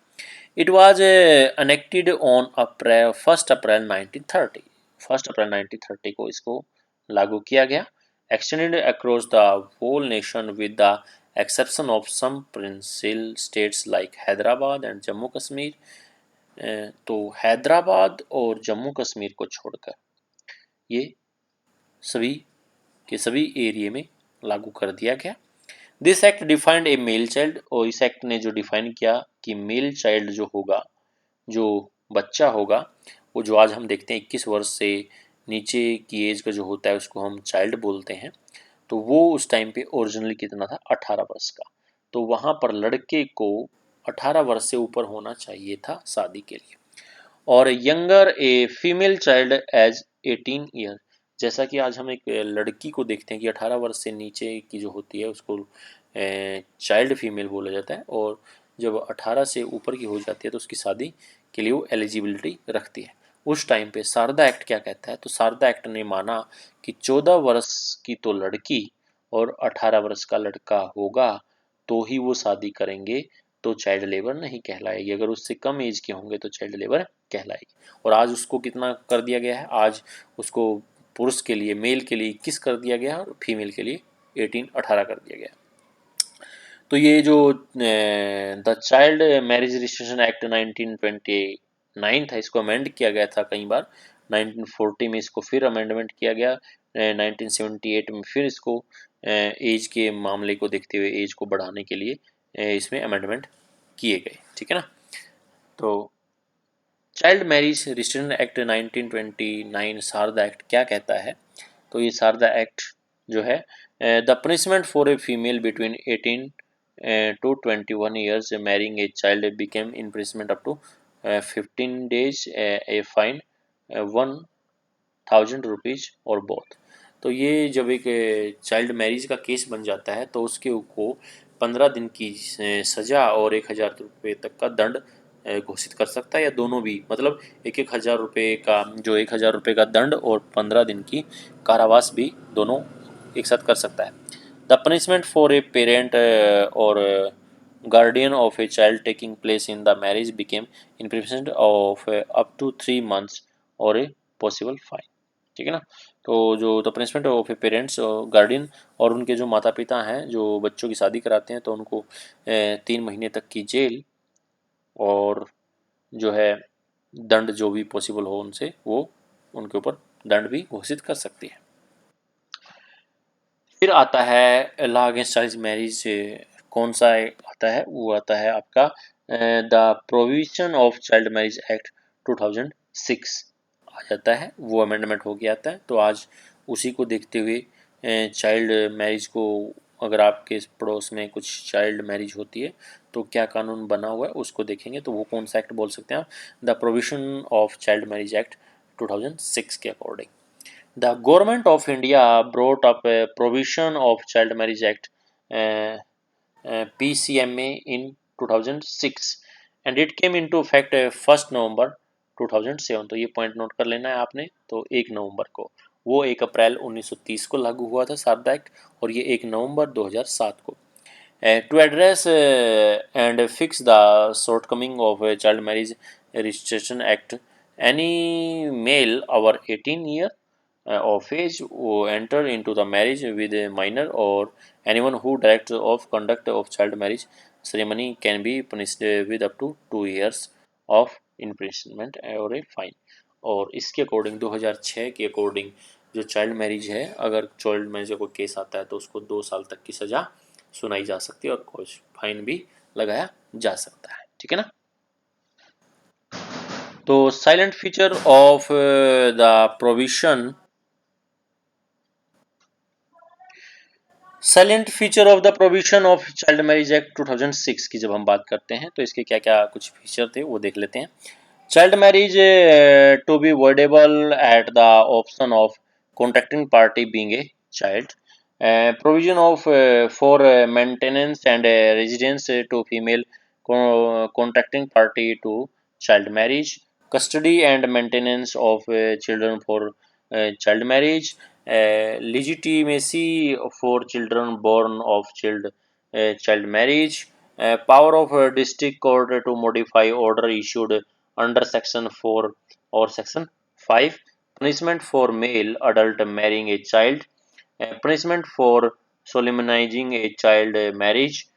इट वॉज अनेक्टेड ऑन अप्रैल 1 अप्रैल 1930, 1 अप्रैल 1930 को इसको लागू किया गया। Extended across the whole nation with the exception of some provincial states like Hyderabad and Jammu Kashmir. तो हैदराबाद और जम्मू कश्मीर को छोड़कर ये सभी के सभी एरिया में लागू कर दिया गया। This act defined A male child, और इस एक्ट ने जो डिफाइन किया कि मेल चाइल्ड जो होगा, जो बच्चा होगा, वो जो आज हम देखते हैं 21 वर्ष से नीचे की एज का जो होता है उसको हम चाइल्ड बोलते हैं, तो वो उस टाइम पे ओरिजिनली कितना था, 18 वर्ष का। तो वहाँ पर लड़के को 18 वर्ष से ऊपर होना चाहिए था शादी के लिए, और younger a female child age 18 year. जैसा कि आज हम एक लड़की को देखते हैं कि 18 वर्ष से नीचे की जो होती है उसको चाइल्ड फीमेल बोला जाता है, और जब 18 से ऊपर की हो जाती है तो उसकी शादी के लिए वो एलिजिबिलिटी रखती है। उस टाइम पे शारदा एक्ट क्या कहता है, तो शारदा एक्ट ने माना कि 14 वर्ष की तो लड़की और 18 वर्ष का लड़का होगा तो ही वो शादी करेंगे, तो चाइल्ड लेबर नहीं कहलाएगी। अगर उससे कम एज के होंगे तो चाइल्ड लेबर कहलाएगी। और आज उसको कितना कर दिया गया है, आज उसको पुरुष के लिए, मेल के लिए 21 कर दिया गया है और फीमेल के लिए 18 कर दिया गया। तो ये जो the child marriage registration act 1929 था, इसको अमेंड किया गया था कई बार। 1940 में इसको फिर अमेंडमेंट किया गया, 1978 में फिर इसको एज के मामले को देखते हुए एज को बढ़ाने के लिए इसमें अमेंडमेंट किए गए, ठीक है ना। तो child marriage registration act 1929 Sharda act क्या कहता है, तो ये शारदा एक्ट जो है, the punishment for a female between 18 to 21 years marrying a child became imprisonment up to 15 days, a fine, 1,000 rupees और बोथ। तो ये जब एक चाइल्ड मैरिज का केस बन जाता है तो उसके को 15 दिन की सजा और 1,000 रुपये तक का दंड घोषित कर सकता है, या दोनों भी, मतलब 1,000 रुपये का, जो 1,000 रुपये का दंड और 15 दिन की कारावास भी दोनों एक साथ कर सकता है। The punishment for a parent और guardian of a child taking place in the marriage became imprisonment of up to 3 months और a possible fine, ठीक है ना। तो जो the punishment of a parents, guardian और उनके जो माता पिता हैं जो बच्चों की शादी कराते हैं, तो उनको 3 महीने तक की जेल और जो है दंड जो भी पॉसिबल हो उनसे, वो उनके ऊपर दंड भी घोषित कर सकती है। फिर आता है लॉ अगेंस्ट चाइल्ड मैरिज, कौन सा आता है, वो आता है आपका the provision of child marriage act 2006 आ जाता है, वो अमेंडमेंट हो गया आता है। तो आज उसी को देखते हुए चाइल्ड मैरिज को, अगर आपके पड़ोस में कुछ चाइल्ड मैरिज होती है तो क्या कानून बना हुआ है उसको देखेंगे, तो वो कौन सा एक्ट बोल सकते हैं आप, the provision of child marriage act 2006 के according. The Government of India brought up a provision of Child Marriage Act PCMA in 2006 and it came into effect 1st November 2007। तो ये पॉइंट नोट कर लेना है आपने। तो 1 नवंबर को, वो 1 अप्रैल 1930 को लागू हुआ था शारदा एक्ट, और ये 1 नवंबर 2007 को। To address and fix the shortcoming of Child Marriage Registration Act, any male over 18 years of age who enter into the marriage with a minor or anyone who directs of conduct of child marriage ceremony can be punished with up to 2 years of imprisonment or a fine। और इसके according 2006 के according जो child marriage है, अगर child marriage का कोई case आता है तो उसको 2 साल तक की सज़ा सुनाई जा सकती है और कुछ फाइन भी लगाया जा सकता है, ठीक है ना। तो silent feature of the provision, silent feature of the provision of child marriage act 2006 की जब हम बात करते हैं तो इसके क्या क्या कुछ फीचर थे वो देख लेते हैं। Child marriage to be voidable at the option of contracting party being a child, provision of for maintenance and residence to female contracting party to child marriage, custody and maintenance of children for child marriage, legitimacy for children born of child marriage, power of district court to modify order issued under section 4 or section 5, punishment for male adult marrying a child, punishment for solemnizing a child marriage,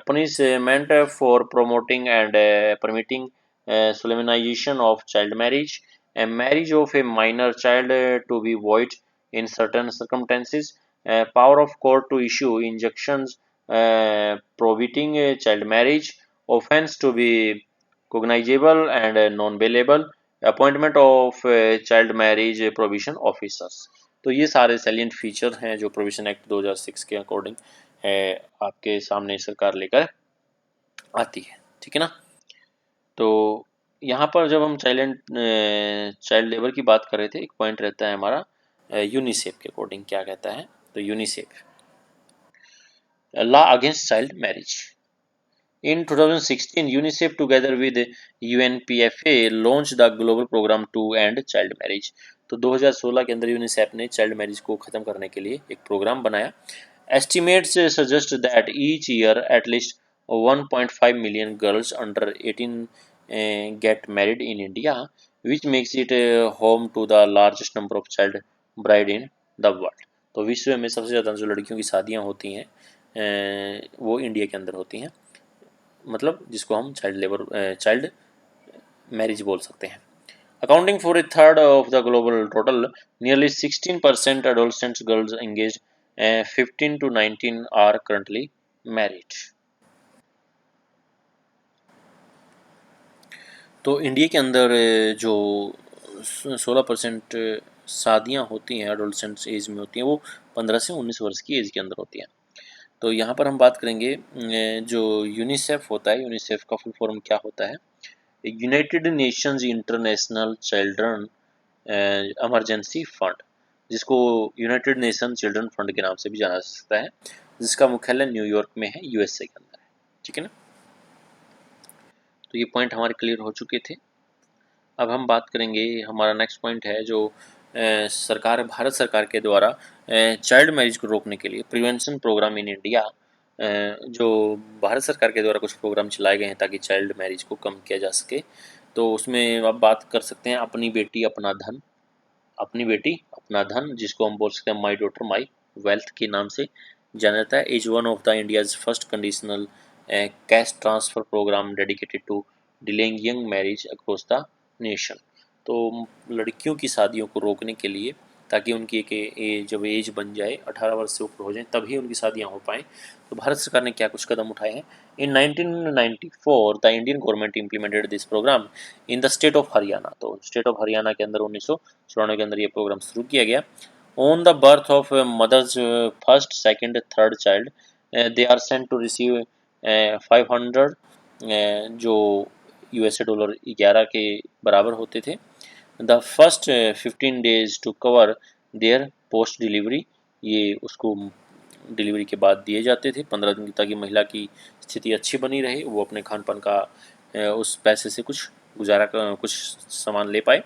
punishment for promoting and permitting solemnization of child marriage, a marriage of a minor child to be void in certain circumstances, power of court to issue injunctions prohibiting child marriage, offence to be cognizable and non-bailable, appointment of child marriage provision officers. तो ये सारे salient feature हैं जो provision act 2006 के according आपके सामने सरकार लेकर आती है, ठीक है ना। तो यहाँ पर जब हम चाइल्ड लेबर की बात कर रहे थे, एक पॉइंट रहता है हमारा यूनिसेफ के अकॉर्डिंग क्या कहता है। तो UNICEF law against child marriage. In 2016, UNICEF together with UNPFA launched the global program to end child marriage। तो 2016 के अंदर यूनिसेफ ने चाइल्ड मैरिज को ख़त्म करने के लिए एक प्रोग्राम बनाया। Estimates suggest that each year at least 1.5 million girls under 18 get married in India, which makes it home to the largest number of child bride in the world। तो विश्व में सबसे ज़्यादा जो लड़कियों की शादियाँ होती हैं वो इंडिया के अंदर होती हैं, मतलब जिसको हम चाइल्ड मैरिज बोल सकते हैं। Accounting for a third of the global total, nearly 16% adolescent girls engage 15 to 19 are currently married. तो इंडिया के अंदर जो 16% शादियाँ होती हैं एडोलसेंट एज में होती हैं, वो 15 से 19 वर्ष की एज के अंदर होती हैं। तो यहाँ पर हम बात करेंगे जो यूनिसेफ होता है, यूनिसेफ का फुल फॉर्म क्या होता है। United Nations international children emergency fund, जिसको यूनाइटेड नेशन चिल्ड्रन फंड के नाम से भी जाना जा सकता है, जिसका मुख्यालय न्यूयॉर्क में है, यूएसए के अंदर है, ठीक है ना। तो ये पॉइंट हमारे क्लियर हो चुके थे। अब हम बात करेंगे, हमारा नेक्स्ट पॉइंट है जो भारत सरकार के द्वारा चाइल्ड मैरिज को रोकने के लिए प्रिवेंशन प्रोग्राम इन इंडिया, जो भारत सरकार के द्वारा कुछ प्रोग्राम चलाए गए हैं ताकि चाइल्ड मैरिज को कम किया जा सके। तो उसमें आप बात कर सकते हैं अपनी बेटी अपना धन, अपनी बेटी अपना धन, जिसको हम बोल सकते हैं माई डॉटर माई वेल्थ के नाम से जाना जाता है, is one of the India's first conditional cash transfer program dedicated to delaying young marriage across the nation. तो लड़कियों की शादियों को रोकने के लिए, ताकि उनकी जब एज बन जाए 18 वर्ष से ऊपर हो जाए तभी उनकी शादियां हो पाएँ, तो भारत सरकार ने क्या कुछ कदम उठाए हैं। In 1994 the Indian government implemented this program in the state of Haryana. तो स्टेट ऑफ हरियाणा के अंदर 1994 के अंदर ये प्रोग्राम शुरू किया गया। On the birth of mothers first second third child they are sent to receive 500 जो $11 के बराबर होते थे, the first 15 days to cover their post delivery, ये उसको डिलीवरी के बाद दिए जाते थे 15 दिन, ताकि महिला की स्थिति अच्छी बनी रहे, वो अपने खान पान का उस पैसे से कुछ कुछ सामान ले पाए।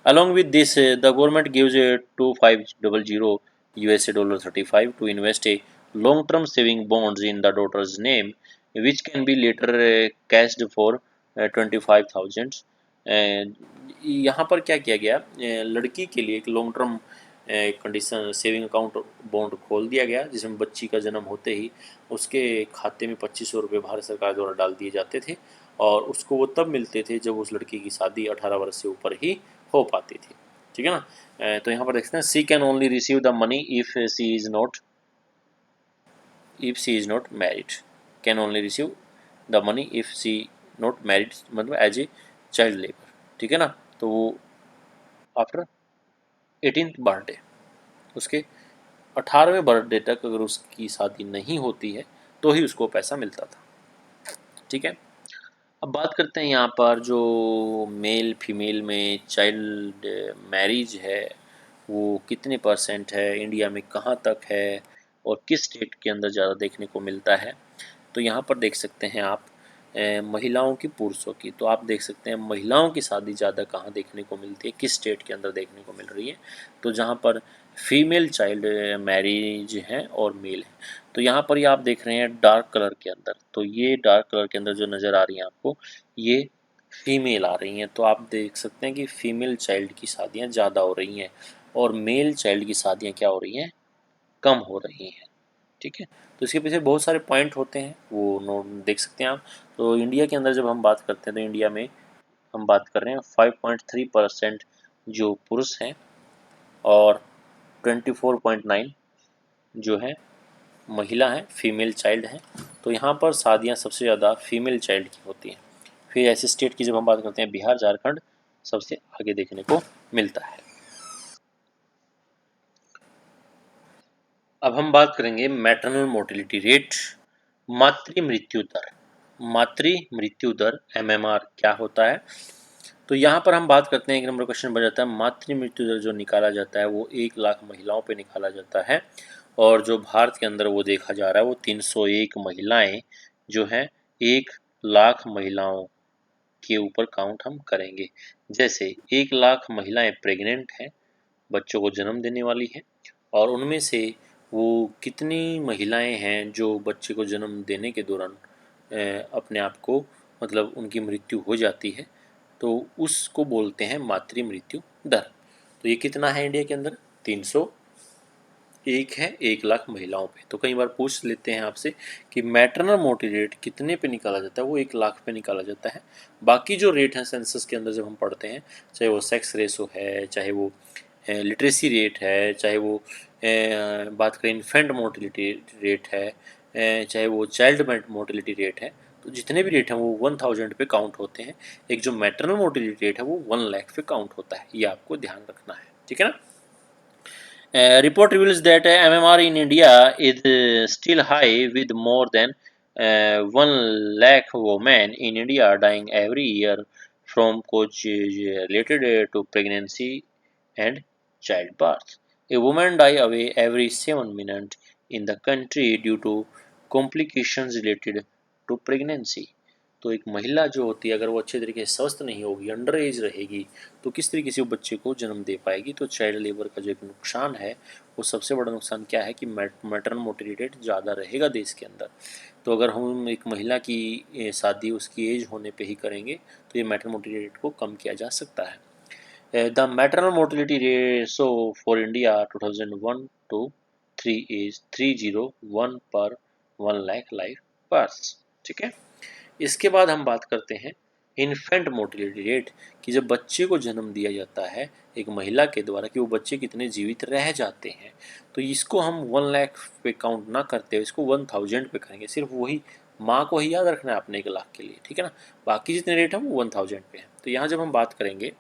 Along with this the government gives $2500 to invest a long term saving bonds in the daughter's name which can be later cashed for 25,000। यहाँ पर क्या किया गया, लड़की के लिए एक long term condition saving account bond खोल दिया गया, जिसमें बच्ची का जन्म होते ही उसके खाते में 2500 भारत सरकार द्वारा डाल दिए जाते थे, और उसको वो तब मिलते थे जब उस लड़की की शादी 18 वर्ष से ऊपर ही हो पाती थी, ठीक है ना। तो यहाँ पर देखते हैं she can only receive the money if she is not married, can only receive the money if she not married, मतलब एज ए चाइल्ड लेबर, ठीक है ना। तो वो आफ्टर 18th बर्थडे, उसके 18वें बर्थडे तक अगर उसकी शादी नहीं होती है तो ही उसको पैसा मिलता था, ठीक है। अब बात करते हैं यहाँ पर जो मेल फीमेल में चाइल्ड मैरिज है वो कितने % है, इंडिया में कहाँ तक है, और किस स्टेट के अंदर ज़्यादा देखने को मिलता है। तो यहाँ पर देख सकते हैं आप महिलाओं की पुरुषों की, तो आप देख सकते हैं महिलाओं की शादी ज़्यादा कहाँ देखने को मिलती है, किस स्टेट के अंदर देखने को मिल रही है। तो जहाँ पर फीमेल चाइल्ड मैरिज है और मेल है, तो यहाँ पर ये आप देख रहे हैं डार्क कलर के अंदर, तो ये डार्क कलर के अंदर जो नज़र आ रही हैं आपको, ये फीमेल आ रही हैं। तो आप देख सकते हैं कि फीमेल चाइल्ड की शादियाँ ज़्यादा हो रही हैं और मेल चाइल्ड की शादियाँ क्या हो रही हैं, कम हो रही हैं, ठीक है। तो इसके पीछे बहुत सारे पॉइंट होते हैं, वो नोट देख सकते हैं आप। तो इंडिया के अंदर जब हम बात करते हैं तो इंडिया में हम बात कर रहे हैं 5.3% जो पुरुष हैं और 24.9 जो है महिला हैं, फीमेल चाइल्ड हैं। तो यहाँ पर शादियाँ सबसे ज़्यादा फीमेल चाइल्ड की होती हैं। फिर ऐसे स्टेट की जब हम बात करते हैं, बिहार झारखंड सबसे आगे देखने को मिलता है। अब हम बात करेंगे मैटरनल मोर्टेलिटी रेट, मातृ मृत्यु दर। मातृ मृत्यु दर MMR क्या होता है? तो यहाँ पर हम बात करते हैं, एक नंबर क्वेश्चन बन जाता है, मातृ मृत्यु दर जो निकाला जाता है वो 1 लाख महिलाओं पे निकाला जाता है। और जो भारत के अंदर वो देखा जा रहा है वो 301 महिलाएं जो हैं 1 लाख महिलाओं के ऊपर काउंट हम करेंगे। जैसे 1 लाख महिलाएं प्रेग्नेंट हैं, बच्चों को जन्म देने वाली हैं, और उनमें से वो कितनी महिलाएं हैं जो बच्चे को जन्म देने के दौरान अपने आप को मतलब उनकी मृत्यु हो जाती है, तो उसको बोलते हैं मातृ मृत्यु दर। तो ये कितना है इंडिया के अंदर? 301 है 1 लाख महिलाओं पे। तो कई बार पूछ लेते हैं आपसे कि मैटरनल मोर्टेलिटी रेट कितने पे निकाला जाता है, वो 1 लाख पे निकाला जाता है। बाकी जो रेट हैं सेंसस के अंदर जब हम पढ़ते हैं, चाहे वो सेक्स रेशो है, चाहे वो लिटरेसी रेट है, चाहे वो बात करें इन्फेंट मोर्टेलिटी रेट है, चाहे वो चाइल्ड मोर्टेलिटी रेट है, तो जितने भी रेट हैं वो 1000 पे काउंट होते हैं। एक जो मैटरनल मोर्टेलिटी रेट है वो 1 लाख पे काउंट होता है, ये आपको ध्यान रखना है, ठीक है ना। Report reveals that MMR in India is still high, with more than 1 lakh women in India dying every year from causes related to pregnancy and childbirth. A woman dies away every 7 minutes in the country due to complications related to pregnancy. तो एक महिला जो होती है अगर वो अच्छे तरीके से स्वस्थ नहीं होगी, अंडर एज रहेगी, तो किस तरीके से वो बच्चे को जन्म दे पाएगी। तो चाइल्ड लेबर का जो एक नुकसान है, वो सबसे बड़ा नुकसान क्या है कि मैटरनल मोर्टेलिटी रेट ज़्यादा रहेगा देश के अंदर। तो अगर हम एक महिला की शादी उसकी एज होने पे ही करेंगे तो ये मैटरनल मोर्टेलिटी रेट को कम किया जा सकता है। The maternal mortality ratio for India 2001 to 3 is 301 पर 1 लाख लाइफ बर्थ, ठीक है। इसके बाद हम बात करते हैं इन्फेंट मोर्टेलिटी रेट, कि जब बच्चे को जन्म दिया जाता है एक महिला के द्वारा, कि वो बच्चे कितने जीवित रह जाते हैं। तो इसको हम 1 लाख पे काउंट ना करते हुए इसको 1000 पे करेंगे। सिर्फ वही माँ को ही याद रखना है अपने 1 लाख के लिए, ठीक है ना। बाकी जितने रेट हैं वो 1000 पे हैं। तो यहाँ जब हम बात करेंगे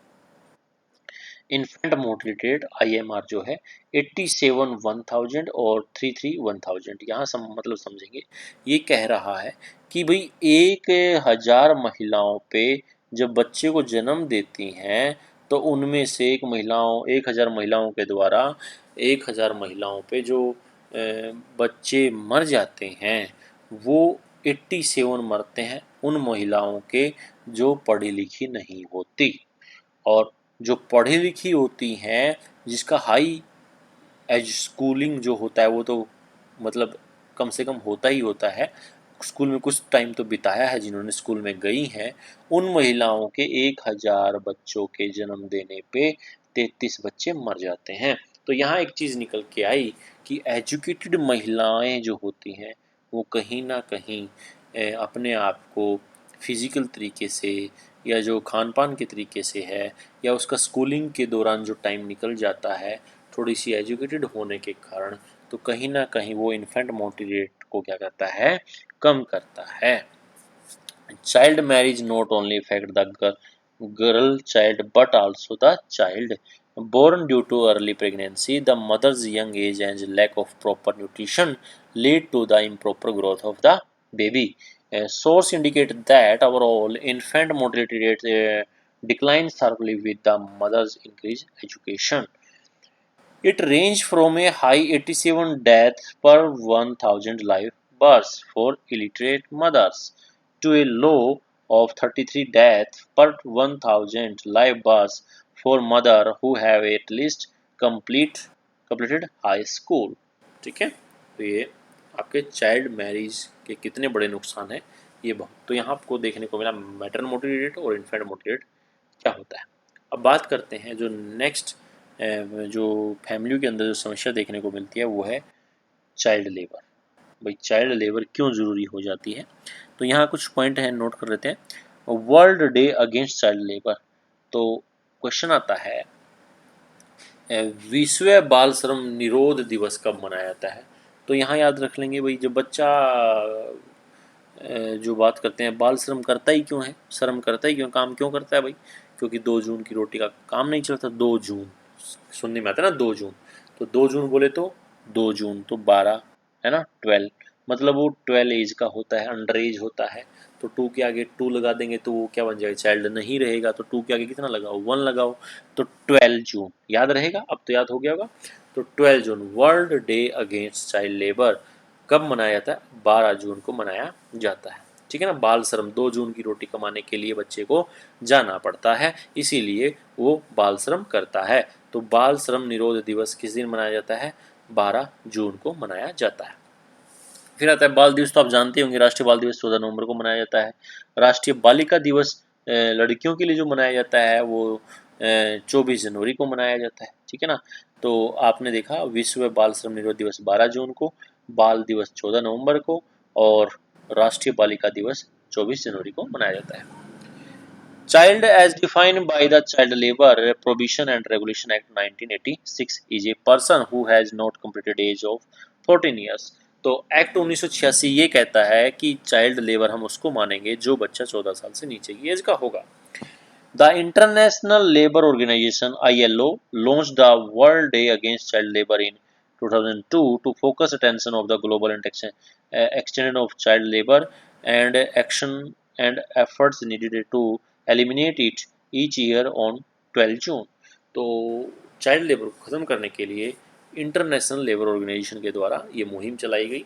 इन्फेंट मोर्टेलिटी रेट IMR जो है 87 1000 और 33 1000, यहाँ मतलब समझेंगे। ये कह रहा है कि भाई 1000 महिलाओं पे जब बच्चे को जन्म देती हैं तो उनमें से 1000 महिलाओं के द्वारा 1000 महिलाओं पे जो बच्चे मर जाते हैं वो 87 मरते हैं उन महिलाओं के जो पढ़ी लिखी नहीं होती। और जो पढ़ी लिखी होती हैं जिसका हाई एज स्कूलिंग जो होता है वो तो मतलब कम से कम होता ही होता है, स्कूल में कुछ टाइम तो बिताया है जिन्होंने स्कूल में गई हैं, उन महिलाओं के 1000 बच्चों के जन्म देने पे 33 बच्चे मर जाते हैं। तो यहाँ एक चीज़ निकल के आई कि एजुकेटेड महिलाएं जो होती हैं वो कहीं ना कहीं अपने आप को फिजिकल तरीके से या जो खान पान के तरीके से है या उसका स्कूलिंग के दौरान जो टाइम निकल जाता है थोड़ी सी एजुकेटेड होने के कारण, तो कहीं ना कहीं वो इन्फेंट मोर्टेलिटी रेट को क्या करता है, कम करता है। Child marriage not only affect the girl child but also the child born due to early pregnancy. The mother's young age and lack of proper nutrition lead to the improper growth of the baby. Source indicate that overall infant mortality rate declines sharply with the mother's increased education. It ranged from a high 87 deaths per 1000 live births for illiterate mothers to a low of 33 deaths per 1000 live births for mothers who have at least completed high school। ठीक है, तो ये आपके child marriage के कितने बड़े नुकसान हैं ये बहुत। तो यहाँ आपको देखने को मिला मैटरनल मोर्टेलिटी रेट और इन्फेंट मोर्टेलिटी रेट क्या होता है। अब बात करते हैं जो नेक्स्ट जो फैमिली के अंदर जो समस्या देखने को मिलती है वो है चाइल्ड लेबर। भाई चाइल्ड लेबर क्यों ज़रूरी हो जाती है। तो यहाँ कुछ पॉइंट हैं, नोट कर लेते हैं। World day against child labour, तो क्वेश्चन आता है विश्व बाल श्रम निरोध दिवस कब मनाया जाता है। तो यहाँ याद रख लेंगे भाई, जब बच्चा जो बात करते हैं बाल श्रम करता ही क्यों है, श्रम करता ही क्यों, काम क्यों करता है भाई, क्योंकि 2 जून की रोटी का काम नहीं चलता। 2 जून सुनने में आता है ना, 2 जून, तो 2 जून बोले तो 2 जून तो 12 है ना, 12, मतलब वो 12 एज का होता है, अंडर एज होता है। तो 2 के आगे 2 लगा देंगे तो वो क्या बन जाएगा, चाइल्ड नहीं रहेगा। तो 2 के आगे कितना लगाओ, 1 लगाओ, तो 12 जून याद रहेगा, अब तो याद हो गया होगा। तो 12 जून world day against child labour कब मनाया जाता है, 12 जून को मनाया जाता है। ठीक है ना, बाल श्रम 2 जून की रोटी कमाने के लिए बच्चे को जाना पड़ता है, इसीलिए वो बाल श्रम करता है। तो बाल श्रम निरोध दिवस किस दिन मनाया जाता है, 12 जून को मनाया जाता है। फिर आता है बाल दिवस, तो आप जानते होंगे राष्ट्रीय बाल दिवस 14 नवंबर को मनाया जाता है। राष्ट्रीय बालिका दिवस लड़कियों के लिए जो मनाया जाता है वो 24 जनवरी को मनाया जाता है। ठीक है ना, तो आपने देखा विश्व बाल श्रम निरोध दिवस 12 जून को, बाल दिवस 14 नवंबर को, और राष्ट्रीय बालिका दिवस 24 जनवरी को मनाया जाता है। Child as defined by the Child Labor Prohibition and Regulation Act 1986 is a person who has not completed age of 14 years। तो एक्ट 1986 ये कहता है कि चाइल्ड लेबर हम उसको मानेंगे जो बच्चा 14 साल से नीचे की एज का होगा। The International Labour Organization (ILO) launched the World Day Against Child Labour in 2002 to focus attention of the global extent of child labour and action and efforts needed to eliminate it each year on 12 जून। तो child labour को ख़त्म करने के लिए international labour organisation के द्वारा ये मुहिम चलाई गई।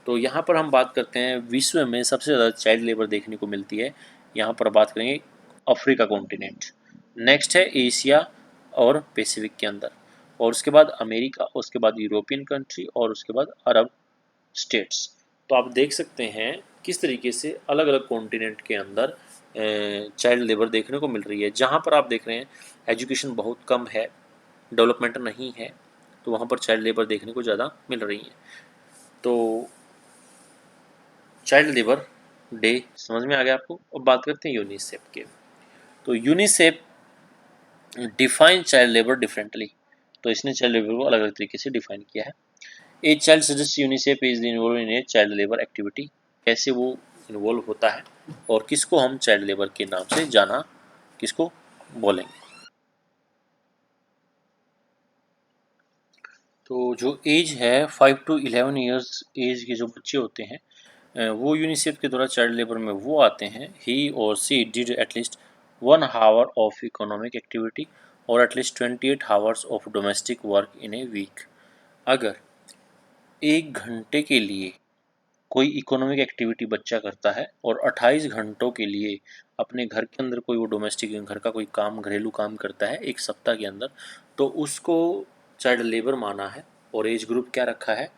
तो यहाँ पर हम बात करते हैं विश्व में सबसे ज़्यादा चाइल्ड लेबर देखने को मिलती है। यहाँ पर बात करेंगे अफ्रीका कॉन्टिनेंट, नेक्स्ट है एशिया और पैसिफिक के अंदर, और उसके बाद अमेरिका, उसके बाद यूरोपियन कंट्री, और उसके बाद अरब स्टेट्स। तो आप देख सकते हैं किस तरीके से अलग अलग कॉन्टिनेंट के अंदर चाइल्ड लेबर देखने को मिल रही है। जहाँ पर आप देख रहे हैं एजुकेशन बहुत कम है, डेवलपमेंट नहीं है, तो वहाँ पर चाइल्ड लेबर देखने को ज़्यादा मिल रही है। तो चाइल्ड लेबर डे समझ में आ गया आपको। अब बात करते हैं यूनिसेफ के। तो UNICEF define child labour differently, तो इसने चाइल्ड लेबर को अलग अलग तरीके से डिफाइन किया है। A child suggest UNICEF is involve in A child labour activity, कैसे वो इन्वॉल्व होता है और किसको हम चाइल्ड लेबर के नाम से जाना किसको बोलेंगे। तो जो एज है 5 to 11 ईयर्स एज के जो बच्चे होते हैं वो यूनिसेफ के द्वारा चाइल्ड लेबर में वो आते हैं ही और she did at least 1 hour of economic activity और at least 28 hours of domestic work in a week. अगर 1 घंटे के लिए कोई इकोनॉमिक एक्टिविटी बच्चा करता है और 28 घंटों के लिए अपने घर के अंदर कोई वो डोमेस्टिक घर का कोई काम घरेलू काम करता है एक सप्ताह के अंदर, तो उसको चाइल्ड लेबर माना है। और एज ग्रुप क्या रखा है,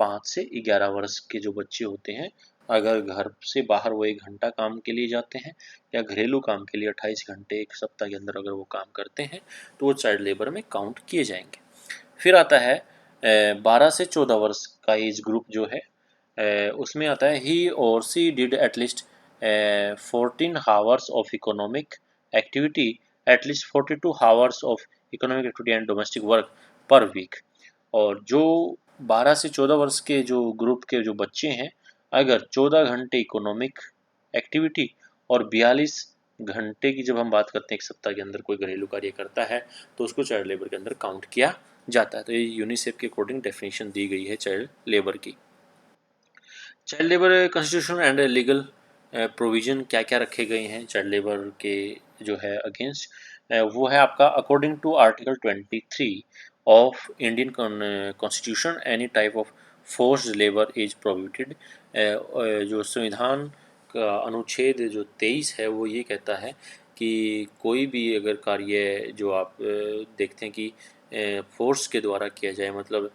5 से 11 वर्ष के जो बच्चे होते हैं, अगर घर से बाहर वो 1 घंटा काम के लिए जाते हैं या घरेलू काम के लिए 28 घंटे एक सप्ताह के अंदर अगर वो काम करते हैं तो वो चाइल्ड लेबर में काउंट किए जाएंगे। फिर आता है 12 से 14 वर्ष का एज ग्रुप जो है उसमें आता है ही और she did at least 14 hours of economic activity, at least 42 hours of economic activity and domestic work per week. और जो 12 से 14 वर्ष के जो ग्रुप के जो बच्चे हैं, अगर 14 घंटे इकोनॉमिक एक्टिविटी और 42 घंटे की जब हम बात करते हैं एक सप्ताह के अंदर कोई घरेलू कार्य करता है तो उसको चाइल्ड लेबर के अंदर काउंट किया जाता है। तो ये यूनिसेफ के अकॉर्डिंग डेफिनेशन दी गई है चाइल्ड लेबर की। Child labour constitution and legal provision क्या क्या रखे गए हैं चाइल्ड लेबर के जो है अगेंस्ट, वो है आपका according to article 23 of Indian constitution any type of forced labour is prohibited. जो संविधान का अनुच्छेद जो 23 है वो ये कहता है कि कोई भी अगर कार्य जो आप देखते हैं कि फोर्स के द्वारा किया जाए, मतलब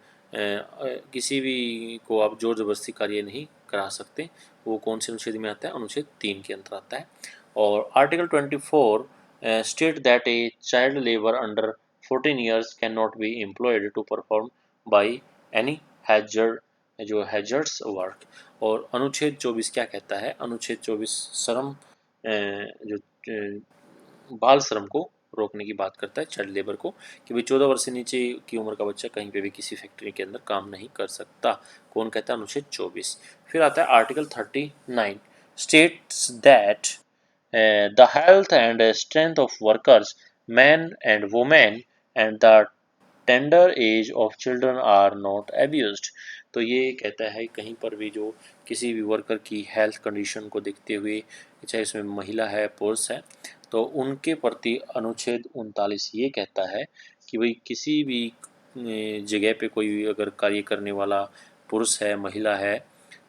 किसी भी को आप जोर जबरदस्ती कार्य नहीं करा सकते, वो कौन से अनुच्छेद में आता है, अनुच्छेद 3 के अंतर्गत आता है। और article 24 state that a child labour under 14 years can not be employed to perform by any hazard जो हैजर्ड्स वर्क। और अनुच्छेद 24 क्या कहता है? अनुच्छेद 24 श्रम जो बाल श्रम को रोकने की बात करता है, चाइल्ड लेबर को, कि भाई 14 वर्ष से नीचे की उम्र का बच्चा कहीं पे भी किसी फैक्ट्री के अंदर काम नहीं कर सकता। कौन कहता है? अनुच्छेद 24। फिर आता है article 39 states that the health and strength of workers man and women and the tender age of children are not abused. तो ये कहता है कहीं पर भी जो किसी भी वर्कर की हेल्थ कंडीशन को देखते हुए, चाहे इसमें महिला है पुरुष है, तो उनके प्रति अनुच्छेद 39 ये कहता है कि भाई किसी भी जगह पे कोई अगर कार्य करने वाला पुरुष है महिला है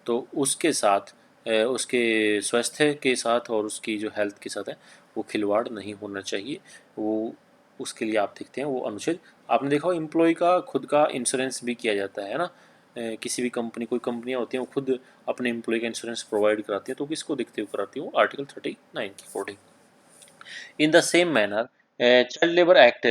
तो उसके साथ उसके स्वास्थ्य के साथ और उसकी जो हेल्थ के साथ है वो खिलवाड़ नहीं होना चाहिए। वो उसके लिए आप देखते हैं वो अनुच्छेद, आपने देखा हो एम्प्लॉय का खुद का इंश्योरेंस भी किया जाता है ना। किसी भी कंपनी, कोई कंपनियां होती हैं वो खुद अपने एम्प्लॉय का इंश्योरेंस प्रोवाइड कराती हैं, तो किसको देखते हुए कराती हैं? वो आर्टिकल 39 के according. In the same manner, Child Labor Act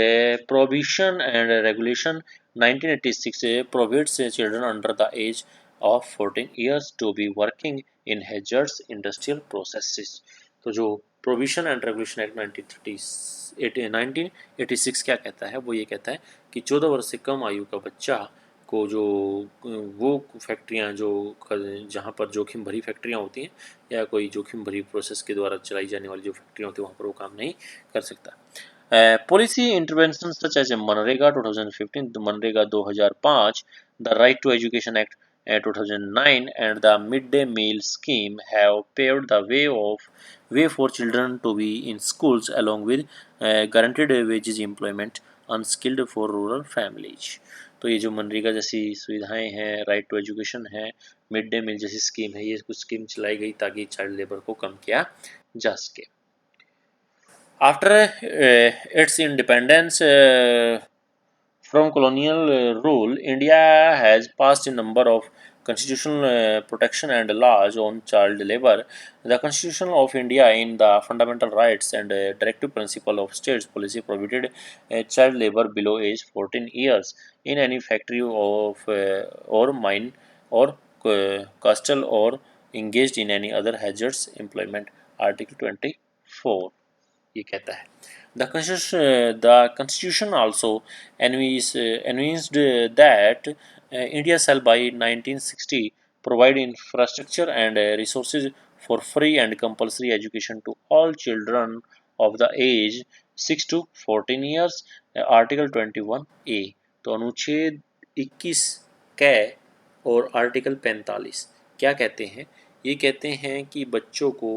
Prohibition and Regulation 1986 prohibits children under the age of 14 years to be working in hazardous industrial processes. तो जो प्रोविशन एंड रेगुलेशन एक्ट 1986 क्या कहता है? वो ये कहता है कि 14 वर्ष से कम आयु का बच्चा को जो वो फैक्ट्रियां जो जहाँ पर जोखिम भरी फैक्ट्रियां होती हैं या कोई जोखिम भरी प्रोसेस के द्वारा चलाई जाने वाली जो फैक्ट्रियां होती हैं वहाँ पर वो काम नहीं कर सकता। Policy intervention such as MNREGA 2015, MNREGA 2005, the right to education act 2009 and the midday meal scheme have paved the way for children to be in schools along with guaranteed wages employment unskilled for rural families। तो ये जो मनरेगा जैसी सुविधाएं हैं, right to education है, mid day meal जैसी scheme है, ये कुछ स्कीम चलाई गई ताकि चाइल्ड लेबर को कम किया जा सके। After it's independence from colonial rule, India has passed a number of constitutional protection and laws on child labor. The Constitution of India, in the fundamental rights and directive principle of states policy, prohibited child labor below age 14 years in any factory of or mine or castle or engaged in any other hazardous employment. Article 24 ये कहता है। The Constitution also envisaged that India shall by 1960 provide infrastructure and resources for free and compulsory education to all children of the age 6 to 14 years। Article 21A। तो अनुच्छेद 21 कै और article 45 क्या कहते हैं? ये कहते हैं कि बच्चों को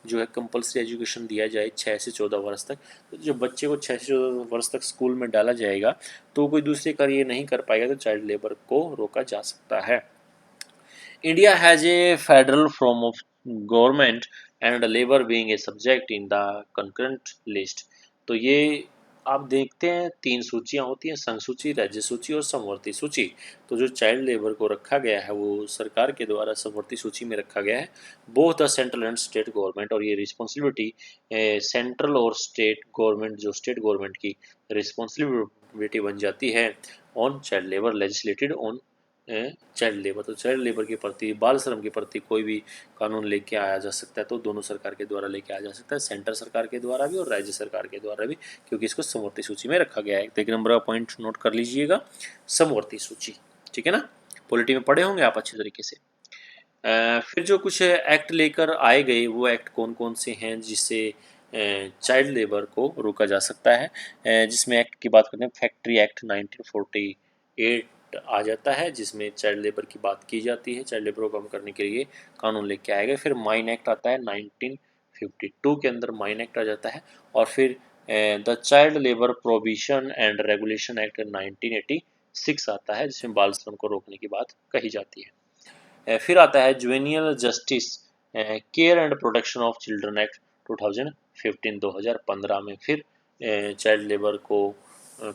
जो है कंपलसरी एजुकेशन दिया जाए 6 से 14 वर्ष तक। तो जब बच्चे को 6 से 14 वर्ष तक स्कूल में डाला जाएगा तो कोई दूसरे कार्य नहीं कर पाएगा, तो चाइल्ड लेबर को रोका जा सकता है। India has a federal form of government and labour being a subject in the concurrent list. तो ये आप देखते हैं 3 सूचियां होती हैं, संघ सूची, राज्य सूची और समवर्ती सूची। तो जो चाइल्ड लेबर को रखा गया है वो सरकार के द्वारा समवर्ती सूची में रखा गया है। Both the central and state government, और ये रिस्पॉन्सिबिलिटी सेंट्रल और स्टेट गवर्नमेंट, जो स्टेट गवर्नमेंट की रिस्पॉन्सिबिलिटी बन जाती है on child labour, legislated on child labour. तो चाइल्ड लेबर के प्रति, बाल श्रम के प्रति कोई भी कानून लेके आया जा सकता है, तो दोनों सरकार के द्वारा लेके आया जा सकता है, सेंटर सरकार के द्वारा भी और राज्य सरकार के द्वारा भी, क्योंकि इसको समवर्ती सूची में रखा गया है। तो एक नंबर का पॉइंट नोट कर लीजिएगा, समवर्ती सूची, ठीक है ना। पॉलिटी में पढ़े होंगे आप अच्छे तरीके से। फिर जो कुछ एक्ट लेकर आए गए वो एक्ट कौन कौन से हैं जिससे चाइल्ड लेबर को रोका जा सकता है? जिसमें एक्ट की बात करते हैं, फैक्ट्री एक्ट 1948 आ जाता है जिसमें चाइल्ड लेबर की बात की जाती है, चाइल्ड लेबर को कम करने के लिए कानून लेके आए गए। फिर माइन एक्ट आता है 1952 के अंदर, माइन एक्ट आ जाता है। और फिर the child labour prohibition and regulation act 1986 आता है जिसमें बाल श्रम को रोकने की बात कही जाती है। फिर आता है juvenile justice care and protection of children act 2015, 2015 में फिर चाइल्ड लेबर को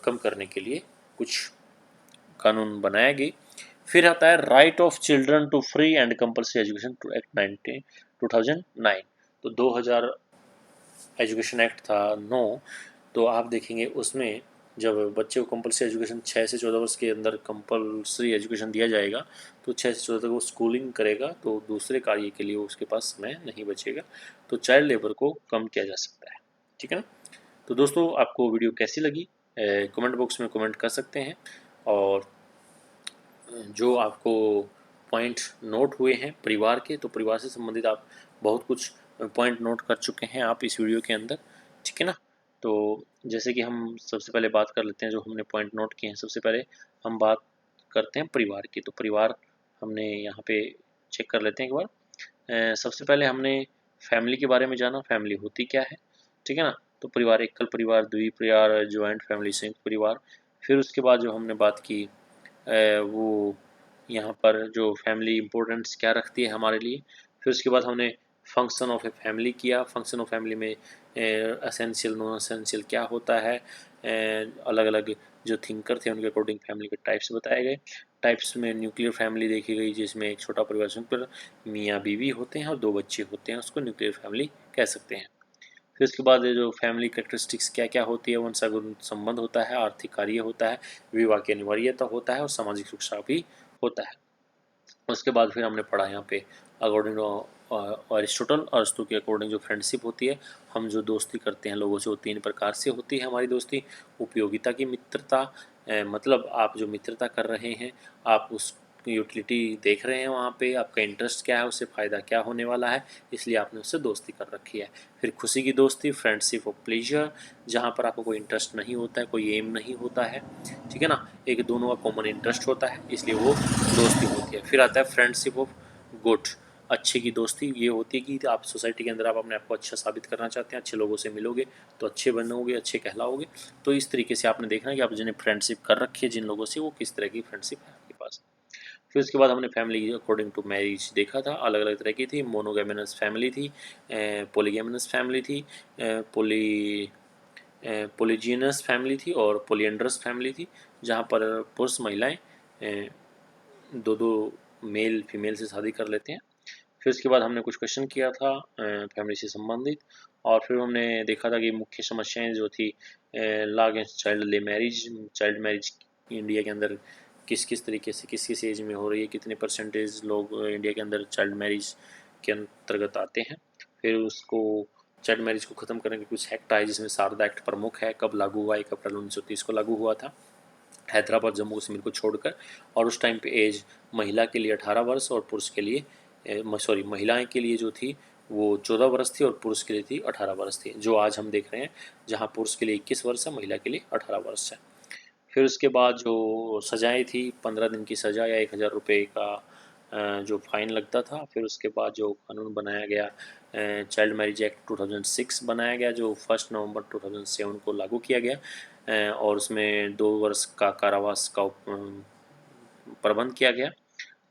कम करने के लिए कुछ कानून बनाया गया। फिर आता है right of children to free and compulsory education act 2009। तो 2000 एजुकेशन एक्ट था 9, तो आप देखेंगे उसमें जब बच्चे को कंपलसरी एजुकेशन 6 से 14 वर्ष के अंदर कंपलसरी एजुकेशन दिया जाएगा तो 6 से 14 तक वो स्कूलिंग करेगा, तो दूसरे कार्य के लिए उसके पास समय नहीं बचेगा, तो चाइल्ड लेबर को कम किया जा सकता है। ठीक है ना। तो दोस्तों आपको वीडियो कैसी लगी कमेंट बॉक्स में कमेंट कर सकते हैं, और जो आपको पॉइंट नोट हुए हैं परिवार के, तो परिवार से संबंधित आप बहुत कुछ पॉइंट नोट कर चुके हैं आप इस वीडियो के अंदर। ठीक है ना। तो जैसे कि हम सबसे पहले बात कर लेते हैं जो हमने पॉइंट नोट किए हैं। सबसे पहले हम बात करते हैं परिवार की, तो परिवार हमने यहाँ पे चेक कर लेते हैं एक बार। सबसे पहले हमने फैमिली के बारे में जाना, फैमिली होती क्या है। ठीक है ना। तो परिवार एकल परिवार, द्विपरिवार, ज्वाइंट फैमिली, संयुक्त परिवार। फिर उसके बाद जो हमने बात की वो यहाँ पर जो फैमिली इम्पोर्टेंस क्या रखती है हमारे लिए। फिर उसके बाद हमने फंक्शन ऑफ ए फैमिली किया, फंक्शन ऑफ फैमिली में एसेंशियल नॉन एसेंशियल क्या होता है, अलग अलग जो थिंकर थे उनके अकॉर्डिंग फैमिली के टाइप्स बताए गए। टाइप्स में न्यूक्लियर फैमिली देखी गई जिसमें एक छोटा परिवार संयुक्त परिवार, मियाँ बीवी होते हैं और 2 बच्चे होते हैं, उसको न्यूक्लियर फैमिली कह सकते हैं। फिर उसके बाद ये जो फैमिली कैरेक्टरिस्टिक्स क्या क्या होती है, वंशानुगत संबंध होता है, आर्थिक कार्य होता है, विवाह की अनिवार्यता होता है और सामाजिक सुरक्षा भी होता है। उसके बाद फिर हमने पढ़ा यहाँ पे अकॉर्डिंग टू अरिस्टोटल, अरस्तु के अकॉर्डिंग जो फ्रेंडशिप होती है, हम जो दोस्ती करते हैं लोगों से वो 3 प्रकार से होती है हमारी दोस्ती। उपयोगिता की मित्रता, मतलब आप जो मित्रता कर रहे हैं आप उस यूटिलिटी देख रहे हैं, वहाँ पे आपका इंटरेस्ट क्या है, उससे फ़ायदा क्या होने वाला है, इसलिए आपने उससे दोस्ती कर रखी है। फिर खुशी की दोस्ती, फ्रेंडशिप ऑफ प्लेजर, जहाँ पर आपको कोई इंटरेस्ट नहीं होता है, कोई एम नहीं होता है। ठीक है ना। एक दोनों का कॉमन इंटरेस्ट होता है इसलिए वो दोस्ती होती है। फिर आता है फ्रेंडशिप ऑफ गुड, अच्छे की दोस्ती ये होती है कि आप सोसाइटी के अंदर आप अपने आप को अच्छा साबित करना चाहते हैं, अच्छे लोगों से मिलोगे तो अच्छे बनोगे, अच्छे कहलाओगे। तो इस तरीके से आपने देखना कि आप जिन्हें फ्रेंडशिप कर रखी है जिन लोगों से, वो किस तरह की फ्रेंडशिप है आपके पास। फिर उसके बाद हमने फैमिली अकॉर्डिंग टू मैरिज देखा था, अलग अलग तरह की थी। मोनोगैमिनस फैमिली थी, पॉलीगैमिनस फैमिली थी, पोली पोलीजियनस फैमिली थी और पोलियंड्रस फैमिली थी, जहाँ पर पुरुष महिलाएं दो दो मेल फीमेल से शादी कर लेते हैं। फिर उसके बाद हमने कुछ क्वेश्चन किया था फैमिली से संबंधित, और फिर हमने देखा था कि मुख्य समस्याएं जो थी law against child marriage India के अंदर किस किस तरीके से किस किस एज में हो रही है, कितने परसेंटेज लोग इंडिया के अंदर चाइल्ड मैरिज के अंतर्गत आते हैं। फिर उसको चाइल्ड मैरिज को ख़त्म करने के कुछ एक्ट आए जिसमें शारदा एक्ट प्रमुख है, कब लागू हुआ, 1 अप्रैल 1930 को लागू हुआ था हैदराबाद जम्मू कश्मीर को छोड़कर। और उस टाइम पे एज महिला के लिए 18 वर्ष और पुरुष के लिए महिलाएं के लिए जो थी वो 14 वर्ष थी और पुरुष के लिए थी 18 वर्ष थी, जो आज हम देख रहे हैं जहाँ पुरुष के लिए 21 वर्ष है, महिला के लिए 18 वर्ष है। फिर उसके बाद जो सजाएं थी 15 दिन की सज़ा या 1,000 रुपये का जो फाइन लगता था। फिर उसके बाद जो कानून बनाया गया चाइल्ड मैरिज एक्ट 2006 बनाया गया, जो 1 नवंबर 2007 को लागू किया गया, और उसमें 2 वर्ष का कारावास का प्रबंध किया गया।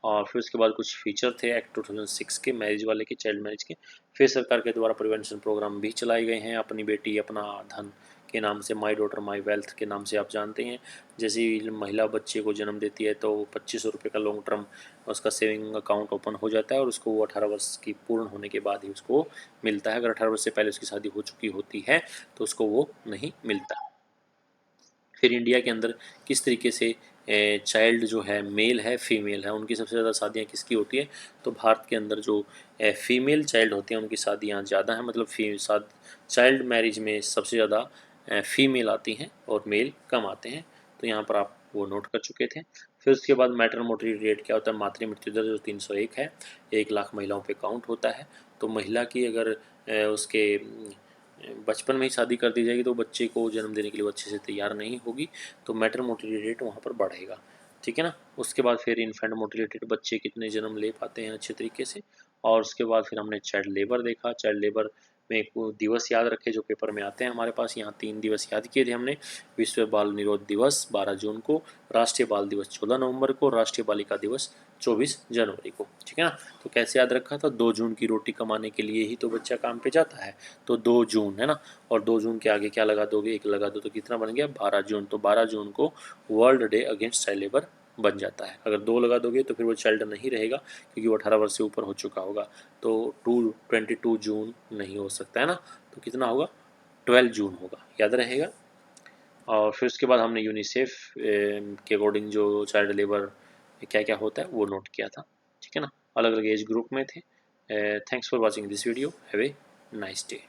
और फिर उसके बाद कुछ फीचर थे एक्ट 2006 के मैरिज वाले के, चाइल्ड मैरिज के। फिर सरकार के द्वारा प्रिवेंशन प्रोग्राम भी चलाए गए हैं, अपनी बेटी अपना धन के नाम से, माई डॉटर माई वेल्थ के नाम से आप जानते हैं। जैसे ही महिला बच्चे को जन्म देती है तो 2500 रुपये का लॉन्ग टर्म उसका सेविंग अकाउंट ओपन हो जाता है, और उसको वो 18 वर्ष की पूर्ण होने के बाद ही उसको मिलता है। अगर 18 वर्ष से पहले उसकी शादी हो चुकी होती है तो उसको वो नहीं मिलता। फिर इंडिया के अंदर किस तरीके से चाइल्ड जो है मेल है फीमेल है उनकी सबसे ज़्यादा शादियाँ किसकी होती है, तो भारत के अंदर जो फीमेल चाइल्ड होती हैं उनकी शादियाँ ज़्यादा हैं, मतलब चाइल्ड मैरिज में सबसे ज़्यादा फीमेल आती हैं और मेल कम आते हैं। तो यहाँ पर आप वो नोट कर चुके थे। फिर उसके बाद मैटरनल मोर्टेलिटी रेट क्या होता है, मातृ मृत्यु दर जो 301 है, 1 लाख महिलाओं पे काउंट होता है। तो महिला की अगर उसके बचपन में ही शादी कर दी जाएगी तो बच्चे को जन्म देने के लिए वो अच्छे से तैयार नहीं होगी, तो मैटर मोर्टेलिटी रेट वहाँ पर बढ़ेगा। ठीक है ना। उसके बाद फिर इन्फेंट मोर्टेलिटी बच्चे कितने जन्म ले पाते हैं अच्छे तरीके से। और उसके बाद फिर हमने चाइल्ड लेबर देखा, चाइल्ड लेबर में एक दिवस याद रखे जो पेपर में आते हैं हमारे पास। यहाँ 3 दिवस याद किए थे हमने। विश्व बाल निरोध दिवस 12 जून को, राष्ट्रीय बाल दिवस 14 नवंबर को, राष्ट्रीय बालिका दिवस 24 जनवरी को। ठीक है ना। तो कैसे याद रखा था, 2 जून की रोटी कमाने के लिए ही तो बच्चा काम पे जाता है, तो 2 जून है ना। और 2 जून के आगे क्या लगा दोगे, 1 लगा दो तो कितना बन गया 12 जून। तो 12 जून को world day against child labour बन जाता है। अगर 2 लगा दोगे तो फिर वो चाइल्ड नहीं रहेगा क्योंकि वो 18 वर्ष से ऊपर हो चुका होगा, तो 22 जून नहीं हो सकता है ना, तो कितना होगा 12 जून होगा, याद रहेगा। और फिर उसके बाद हमने यूनिसेफ के अकॉर्डिंग जो चाइल्ड लेबर क्या क्या होता है वो नोट किया था, ठीक है ना। अलग अलग एज ग्रुप में थे। Thanks for watching this video, have a nice day.